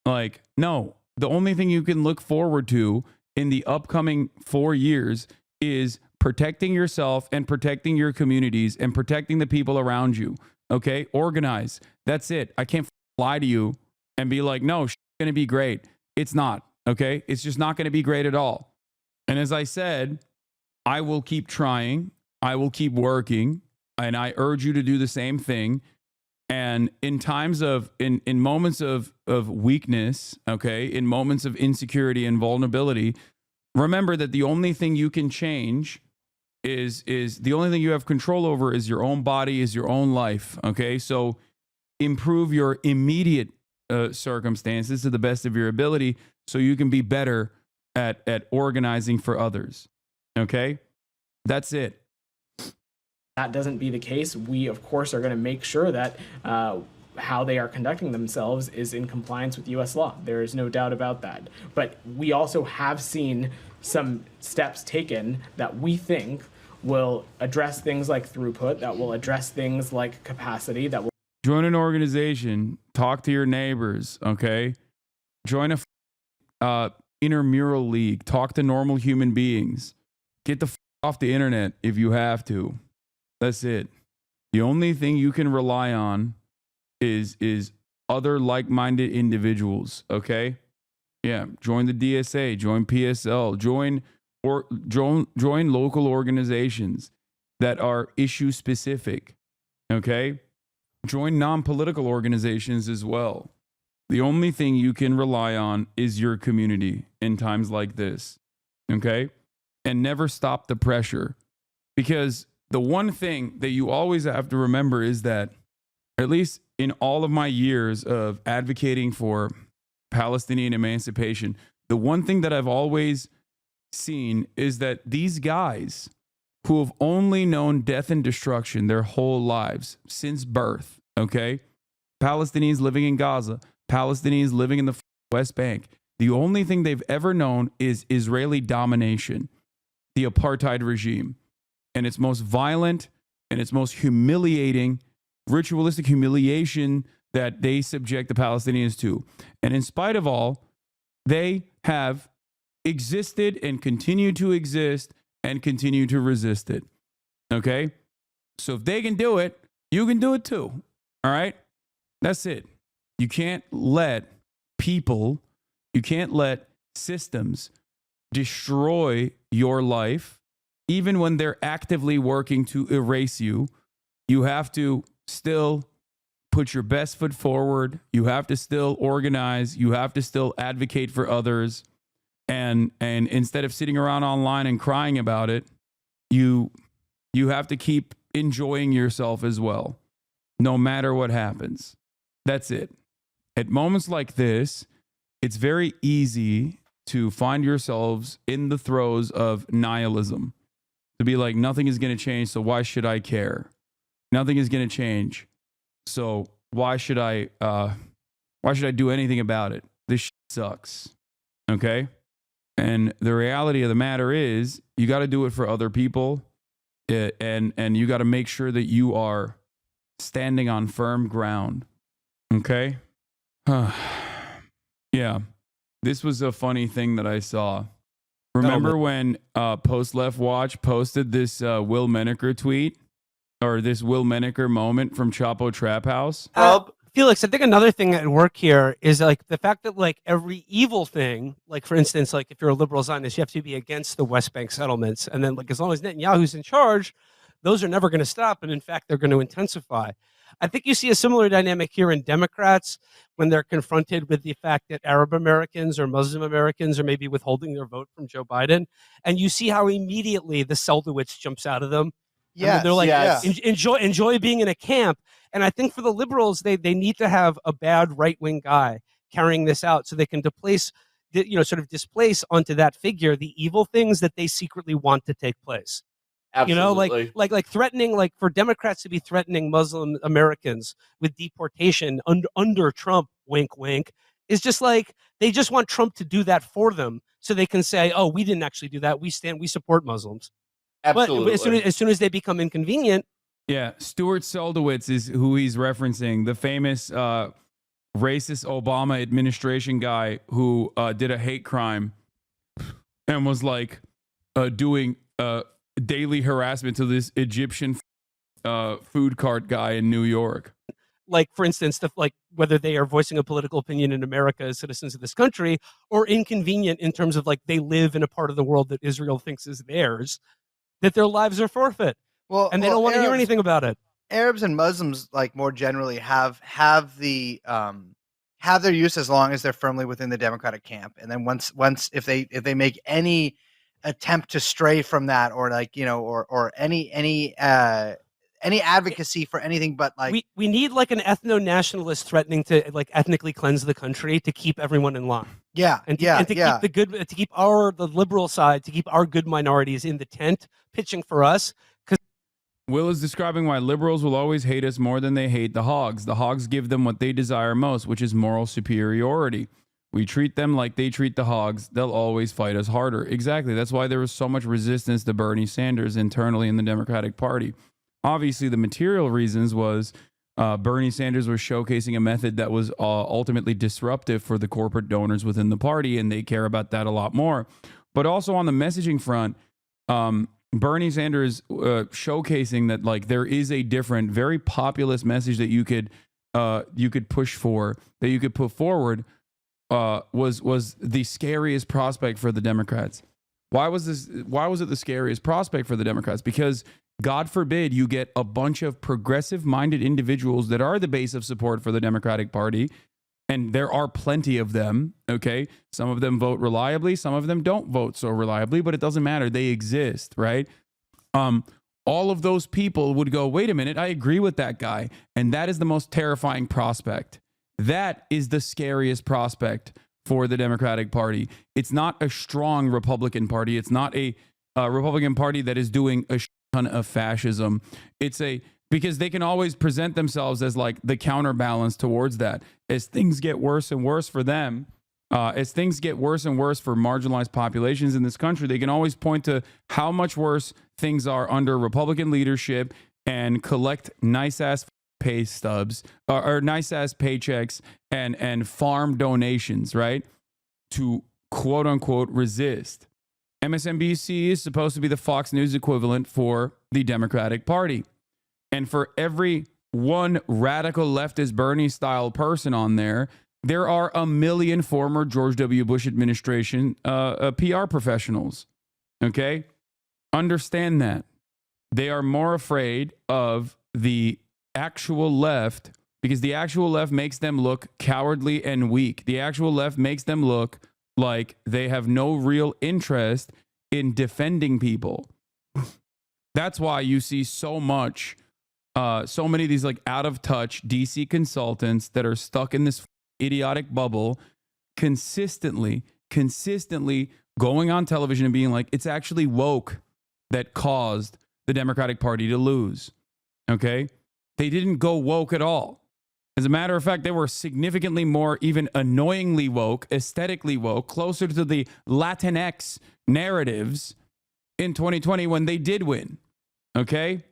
Like, no. The only thing you can look forward to in the upcoming 4 years is protecting yourself and protecting your communities and protecting the people around you. Okay? Organize. That's it. I can't lie to you and be like, no, it's going to be great. It's not. Okay? It's just not going to be great at all. And as I said, I will keep trying. I will keep working. And I urge you to do the same thing. And in times of, in moments of weakness, okay, in moments of insecurity and vulnerability, remember that the only thing you can change is the only thing you have control over is your own body, is your own life, okay? So improve your immediate circumstances to the best of your ability so you can be better at organizing for others, okay? That's it. That doesn't be the case, we of course are going to make sure that how they are conducting themselves is in compliance with U.S. law. There is no doubt about that. But we also have seen some steps taken that we think will address things like throughput, that will address things like capacity, that will join an organization, talk to your neighbors, okay? Join a intramural league, talk to normal human beings. Get the off the internet if you have to. That's it. The only thing you can rely on is other like-minded individuals, okay? Yeah, join the DSA, join PSL, join local organizations that are issue specific, okay? Join non-political organizations as well. The only thing you can rely on is your community in times like this, okay? And never stop the pressure, because the one thing that you always have to remember is that, at least in all of my years of advocating for Palestinian emancipation, the one thing that I've always seen is that these guys who have only known death and destruction their whole lives since birth, okay? Palestinians living in Gaza, Palestinians living in the West Bank, the only thing they've ever known is Israeli domination, the apartheid regime. And its most violent and its most humiliating, ritualistic humiliation that they subject the Palestinians to. And in spite of all, they have existed and continue to exist and continue to resist it. Okay? So if they can do it, you can do it too. All right? That's it. You can't let people, you can't let systems destroy your life. Even when they're actively working to erase you, you have to still put your best foot forward. You have to still organize. You have to still advocate for others. And instead of sitting around online and crying about it, you have to keep enjoying yourself as well, no matter what happens. That's it. At moments like this, it's very easy to find yourselves in the throes of nihilism. to be like, nothing is going to change, so why should I care? Nothing is going to change, so why should I do anything about it? This shit sucks. Okay? And the reality of the matter is, you got to do it for other people, and you got to make sure that you are standing on firm ground. Okay? Yeah. This was a funny thing that I saw. Remember when Post Left Watch posted this Will Menaker tweet, or this Will Menaker moment from Chapo Trap House? Felix, I think another thing at work here is like the fact that like every evil thing, like for instance, like if you're a liberal Zionist, you have to be against the West Bank settlements. And then like as long as Netanyahu's in charge, those are never going to stop. And in fact, they're going to intensify. I think you see a similar dynamic here in Democrats when they're confronted with the fact that Arab Americans or Muslim Americans are maybe withholding their vote from Joe Biden. And you see how immediately the Seldowitz jumps out of them. Yeah, they're like, enjoy being in a camp. And I think for the liberals, they need to have a bad right-wing guy carrying this out so they can displace onto that figure the evil things that they secretly want to take place. Absolutely. You know, like threatening, like for Democrats to be threatening Muslim Americans with deportation under Trump, wink, wink, is just like they just want Trump to do that for them so they can say, oh, we didn't actually do that. We support Muslims. Absolutely. But as soon as they become inconvenient. Yeah, Stuart Seldowitz is who he's referencing, the famous racist Obama administration guy who did a hate crime and was like doing daily harassment to this Egyptian food cart guy in New York. Like, for instance, like whether they are voicing a political opinion in America as citizens of this country, or inconvenient in terms of like they live in a part of the world that Israel thinks is theirs, that their lives are forfeit. And they don't want to hear anything about it. Arabs and Muslims, like more generally, have their use as long as they're firmly within the Democratic camp. And then once if they make any attempt to stray from that, or like or any advocacy for anything but like we need like an ethno-nationalist threatening to like ethnically cleanse the country to keep everyone in line. Yeah, and to keep the good, to keep the liberal side, to keep our good minorities in the tent pitching for us. Will is describing why liberals will always hate us more than they hate the hogs. The hogs give them what they desire most, which is moral superiority. We treat them like they treat the hogs. They'll always fight us harder. Exactly. That's why there was so much resistance to Bernie Sanders internally in the Democratic Party. Obviously, the material reasons was Bernie Sanders was showcasing a method that was ultimately disruptive for the corporate donors within the party, and they care about that a lot more. But also on the messaging front, Bernie Sanders showcasing that like there is a different, very populist message that you could push for, that you could put forward, was the scariest prospect for the Democrats. Why was it the scariest prospect for the Democrats? Because God forbid you get a bunch of progressive-minded individuals that are the base of support for the Democratic Party, and there are plenty of them, okay? Some of them vote reliably, some of them don't vote so reliably, but it doesn't matter. They exist, right? All of those people would go, wait a minute, I agree with that guy. And that is the most terrifying prospect. That is the scariest prospect for the Democratic Party. It's not a strong Republican Party. It's not a Republican Party that is doing a ton of fascism. Because they can always present themselves as like the counterbalance towards that. As things get worse and worse for them, as things get worse and worse for marginalized populations in this country, they can always point to how much worse things are under Republican leadership and collect nice-ass pay stubs or nice-ass paychecks and farm donations, right? To quote-unquote resist. MSNBC is supposed to be the Fox News equivalent for the Democratic Party. And for every one radical leftist Bernie-style person on there, there are a million former George W. Bush administration PR professionals. Okay? Understand that. They are more afraid of the actual left because the actual left makes them look cowardly and weak. The actual left makes them look like they have no real interest in defending people. That's why you see so many of these like out of touch DC consultants that are stuck in this idiotic bubble consistently going on television and being like, it's actually woke. that caused the Democratic Party to lose. Okay? They didn't go woke at all. As a matter of fact, they were significantly more, even annoyingly woke, aesthetically woke, closer to the Latinx narratives in 2020 when they did win. Okay?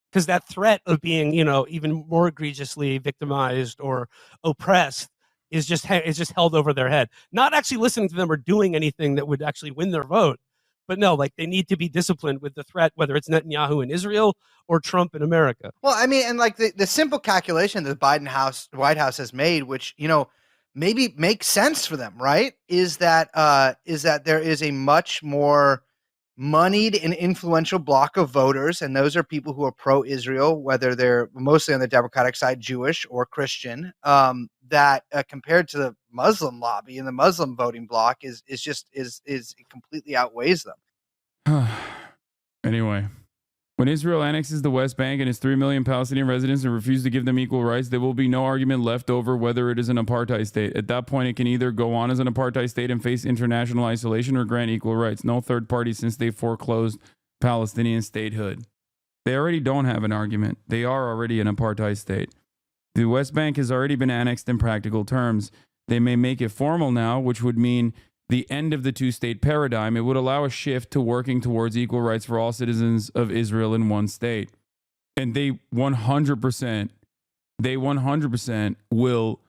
Because that threat of being, even more egregiously victimized or oppressed is just held over their head. Not actually listening to them or doing anything that would actually win their vote. But no, like they need to be disciplined with the threat, whether it's Netanyahu in Israel or Trump in America. Well, I mean, and like the simple calculation that the White House has made, which, maybe makes sense for them, right? Is that there is a much more moneyed and influential block of voters, and those are people who are pro-Israel, whether they're mostly on the Democratic side, Jewish or Christian, that compared to the Muslim lobby and the Muslim voting bloc is completely outweighs them. Anyway, when Israel annexes the West Bank and its 3 million Palestinian residents and refuses to give them equal rights, there will be no argument left over whether it is an apartheid state. At that point, it can either go on as an apartheid state and face international isolation or grant equal rights. No third party since they foreclosed Palestinian statehood. They already don't have an argument. They are already an apartheid state. The West Bank has already been annexed in practical terms. They may make it formal now, which would mean the end of the two-state paradigm. It would allow a shift to working towards equal rights for all citizens of Israel in one state. And they 100% will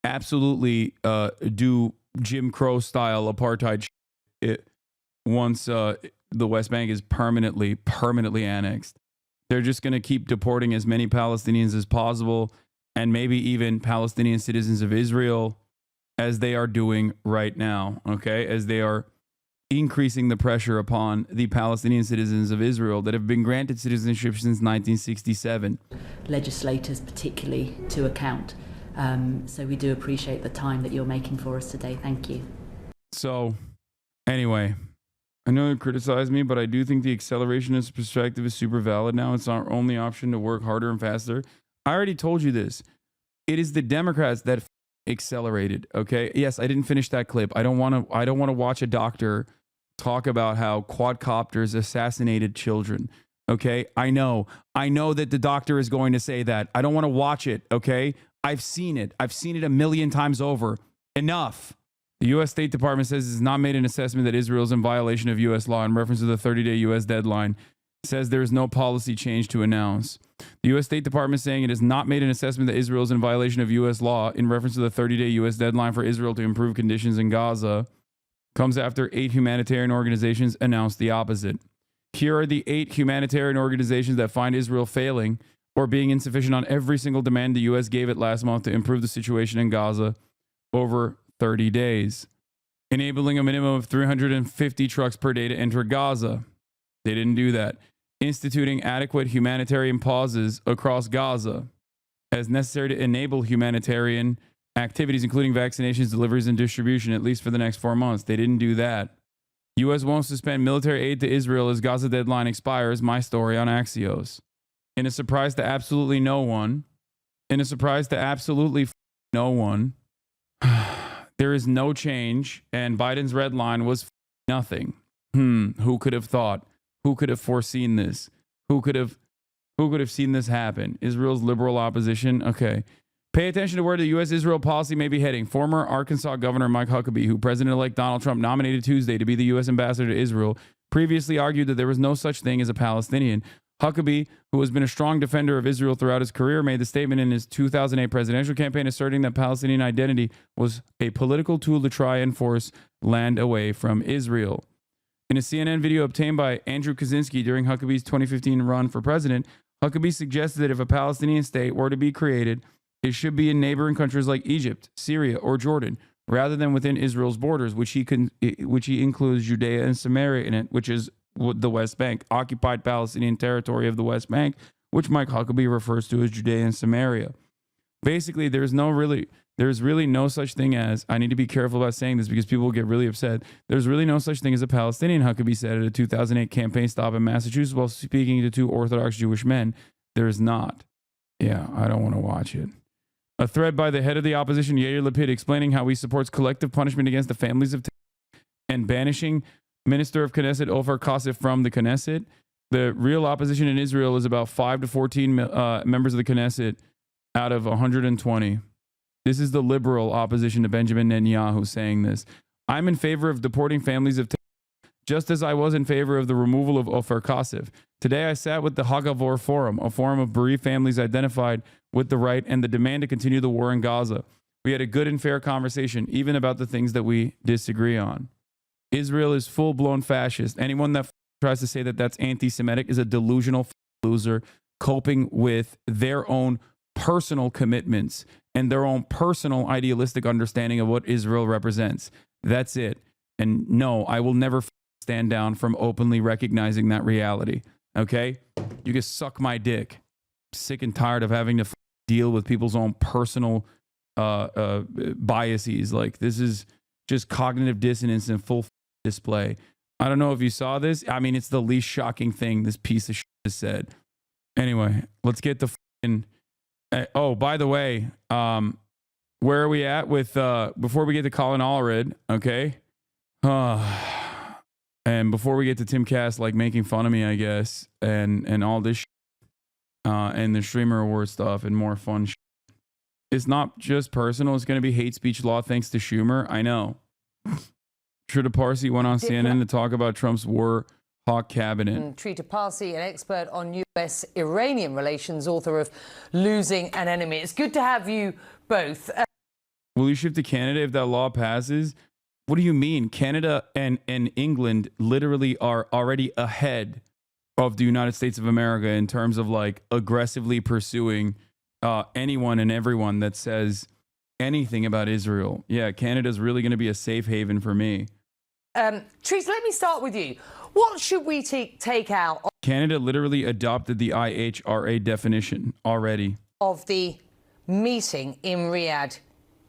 absolutely do Jim Crow style apartheid once the West Bank is permanently annexed. They're just going to keep deporting as many Palestinians as possible, and maybe even Palestinian citizens of Israel, as they are doing right now, okay? As they are increasing the pressure upon the Palestinian citizens of Israel that have been granted citizenship since 1967. Legislators particularly to account. So we do appreciate the time that you're making for us today. Thank you. So, anyway, I know you criticize me, but I do think the accelerationist perspective is super valid now. It's our only option to work harder and faster. I already told you this. It is the Democrats that accelerated. Okay. Yes, I didn't finish that clip. I don't want to watch a doctor talk about how quadcopters assassinated children. Okay. I know that the doctor is going to say that. I don't want to watch it. Okay. I've seen it a million times over. Enough. The U.S. State Department says it has not made an assessment that Israel is in violation of U.S. law in reference to the 30-day U.S. deadline. It says there is no policy change to announce. The U.S. State Department saying it has not made an assessment that Israel is in violation of U.S. law in reference to the 30-day U.S. deadline for Israel to improve conditions in Gaza comes after 8 humanitarian organizations announced the opposite. Here are the 8 humanitarian organizations that find Israel failing or being insufficient on every single demand the U.S. gave it last month to improve the situation in Gaza over 30 days. Enabling a minimum of 350 trucks per day to enter Gaza. They didn't do that. Instituting adequate humanitarian pauses across Gaza as necessary to enable humanitarian activities, including vaccinations, deliveries, and distribution, at least for the next 4 months. They didn't do that. U.S. won't suspend military aid to Israel as Gaza deadline expires. My story on Axios. In a surprise to absolutely no one, there is no change, and Biden's red line was nothing. Who could have thought? Who could have foreseen this? Who could have seen this happen? Israel's liberal opposition? Okay. Pay attention to where the U.S.-Israel policy may be heading. Former Arkansas Governor Mike Huckabee, who President-elect Donald Trump nominated Tuesday to be the U.S. ambassador to Israel, previously argued that there was no such thing as a Palestinian. Huckabee, who has been a strong defender of Israel throughout his career, made the statement in his 2008 presidential campaign asserting that Palestinian identity was a political tool to try and force land away from Israel. In a CNN video obtained by Andrew Kaczynski during Huckabee's 2015 run for president, Huckabee suggested that if a Palestinian state were to be created, it should be in neighboring countries like Egypt, Syria, or Jordan, rather than within Israel's borders, which he includes Judea and Samaria in it, which is the West Bank, occupied Palestinian territory of the West Bank, which Mike Huckabee refers to as Judea and Samaria. Basically, there's really no such thing as, I need to be careful about saying this because people will get really upset. There's really no such thing as a Palestinian, Huckabee said at a 2008 campaign stop in Massachusetts while speaking to 2 Orthodox Jewish men. There's not. Yeah, I don't want to watch it. A thread by the head of the opposition, Yair Lapid, explaining how he supports collective punishment against the families of and banishing Minister of Knesset Ofer Kasif from the Knesset. The real opposition in Israel is about 5 to 14 members of the Knesset out of 120. This is the liberal opposition to Benjamin Netanyahu saying this. I'm in favor of deporting families of just as I was in favor of the removal of Ofer Kasif. Today I sat with the Hagavor Forum, a forum of bereaved families identified with the right and the demand to continue the war in Gaza. We had a good and fair conversation, even about the things that we disagree on. Israel is full-blown fascist. Anyone that tries to say that that's anti-Semitic is a delusional loser coping with their own personal commitments and their own personal idealistic understanding of what Israel represents. That's it. And no, I will never stand down from openly recognizing that reality. Okay? You can suck my dick. I'm sick and tired of having to deal with people's own personal biases. Like, this is just cognitive dissonance in full display. I don't know if you saw this. I mean, it's the least shocking thing this piece of shit has said. Anyway, let's get the oh, by the way, where are we at with before we get to Colin Allred, okay? And before we get to Tim Cass like making fun of me, I guess, and all this shit, and the streamer award stuff and more fun shit. It's not just personal, it's going to be hate speech law thanks to Schumer. I know. Trita Parsi went on CNN to talk about Trump's war hawk cabinet. Trita Parsi, an expert on US-Iranian relations, author of Losing an Enemy. It's good to have you both. Will you shift to Canada if that law passes? What do you mean? Canada and England literally are already ahead of the United States of America in terms of like aggressively pursuing anyone and everyone that says anything about Israel. Yeah, Canada's really going to be a safe haven for me. Trita, let me start with you. What should we take out Canada literally adopted the IHRA definition already of the meeting in Riyadh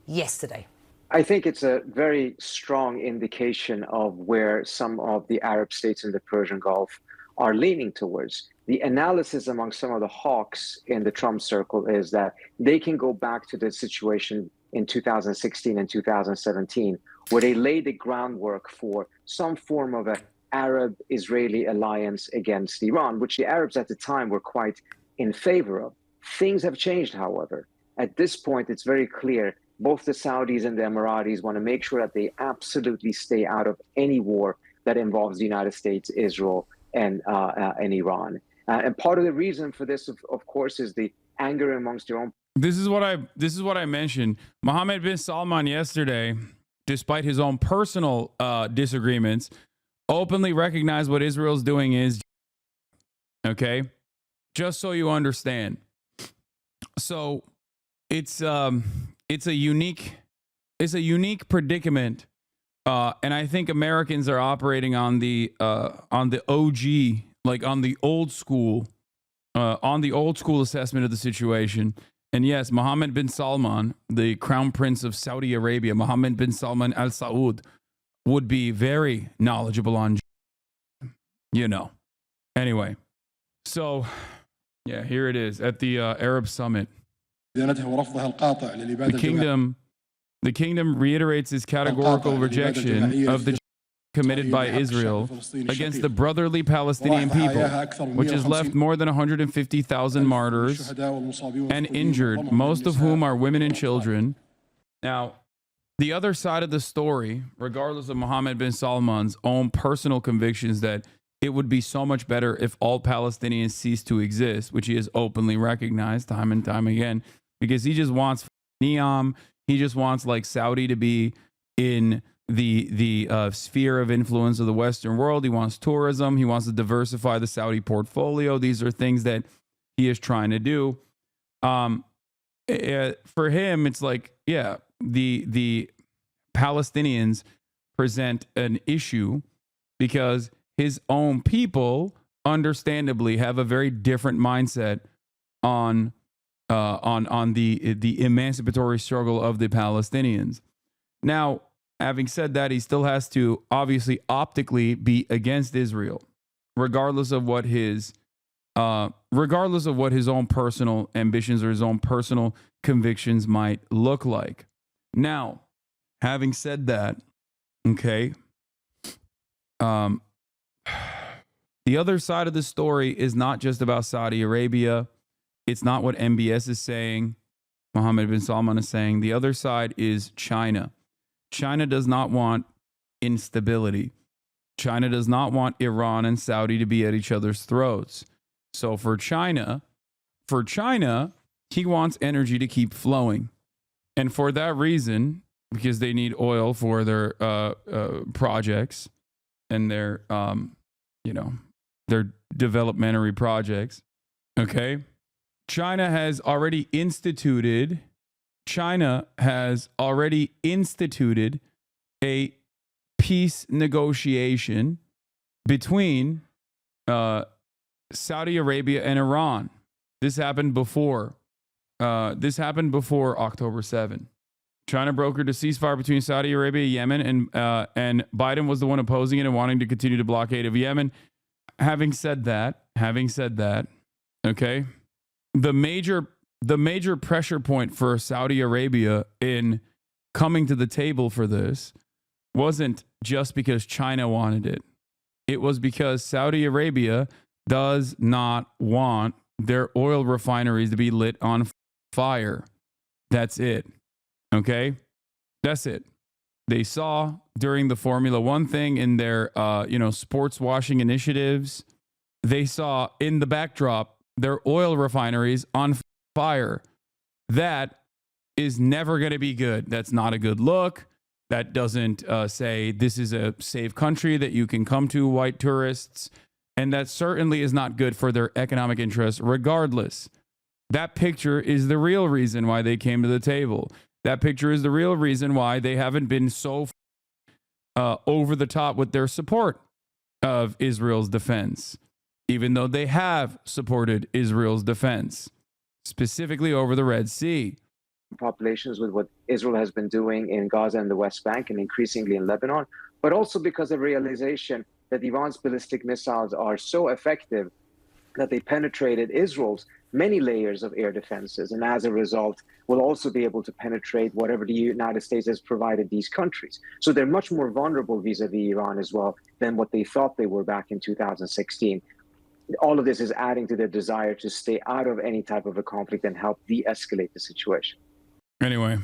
yesterday? I think it's a very strong indication of where some of the Arab states in the Persian Gulf are leaning towards. The analysis among some of the hawks in the Trump circle is that they can go back to the situation in 2016 and 2017, where they laid the groundwork for some form of an Arab-Israeli alliance against Iran, which the Arabs at the time were quite in favor of. Things have changed, however. At this point, it's very clear both the Saudis and the Emiratis want to make sure that they absolutely stay out of any war that involves the United States, Israel, and Iran. And part of the reason for this, of course, is the anger amongst their own. This is what I mentioned. Mohammed bin Salman yesterday, despite his own personal disagreements, openly recognized what Israel's doing is okay. Just so you understand. So it's a unique predicament, and I think Americans are operating on the OG, like on the old school assessment of the situation. And yes, Mohammed bin Salman, the Crown Prince of Saudi Arabia, Mohammed bin Salman Al Saud, would be very knowledgeable on, Anyway, so yeah, here it is at the Arab Summit. The kingdom reiterates its categorical rejection of the committed by Israel against the brotherly Palestinian people, which has left more than 150,000 martyrs and injured, most of whom are women and children. Now, the other side of the story, regardless of Mohammed bin Salman's own personal convictions that it would be so much better if all Palestinians ceased to exist, which he has openly recognized time and time again, because he just wants Neom. He just wants like Saudi to be in the sphere of influence of the Western world. He wants tourism. He wants to diversify the Saudi portfolio. These are things that he is trying to do. For him, it's like, yeah, the Palestinians present an issue because his own people, understandably, have a very different mindset on the emancipatory struggle of the Palestinians. Now, having said that, he still has to obviously optically be against Israel, regardless of what his own personal ambitions or his own personal convictions might look like. Now, having said that, okay, The other side of the story is not just about Saudi Arabia. It's not what MBS is saying, Mohammed bin Salman is saying. The other side is China. China does not want instability. China does not want Iran and Saudi to be at each other's throats. So for China, he wants energy to keep flowing. And for that reason, because they need oil for their projects and their developmentary projects, okay? China has already instituted a peace negotiation between Saudi Arabia and Iran. This happened before October 7. China brokered a ceasefire between Saudi Arabia, Yemen, and Biden was the one opposing it and wanting to continue the blockade of Yemen. Having said that, okay, the major pressure point for Saudi Arabia in coming to the table for this wasn't just because China wanted it. It was because Saudi Arabia does not want their oil refineries to be lit on fire. That's it. Okay? That's it. They saw during the Formula One thing in their, sports washing initiatives, they saw in the backdrop their oil refineries on fire. That is never going to be good. That's not a good look. That doesn't say this is a safe country that you can come to, white tourists. And that certainly is not good for their economic interests, regardless. That picture is the real reason why they came to the table. That picture is the real reason why they haven't been so over the top with their support of Israel's defense, even though they have supported Israel's defense, specifically over the Red Sea. Populations with what Israel has been doing in Gaza and the West Bank and increasingly in Lebanon, but also because of realization that Iran's ballistic missiles are so effective that they penetrated Israel's many layers of air defenses, and as a result will also be able to penetrate whatever the United States has provided these countries. So they're much more vulnerable vis-a-vis Iran as well than what they thought they were back in 2016. All of this is adding to their desire to stay out of any type of a conflict and help de-escalate the situation. Anyway,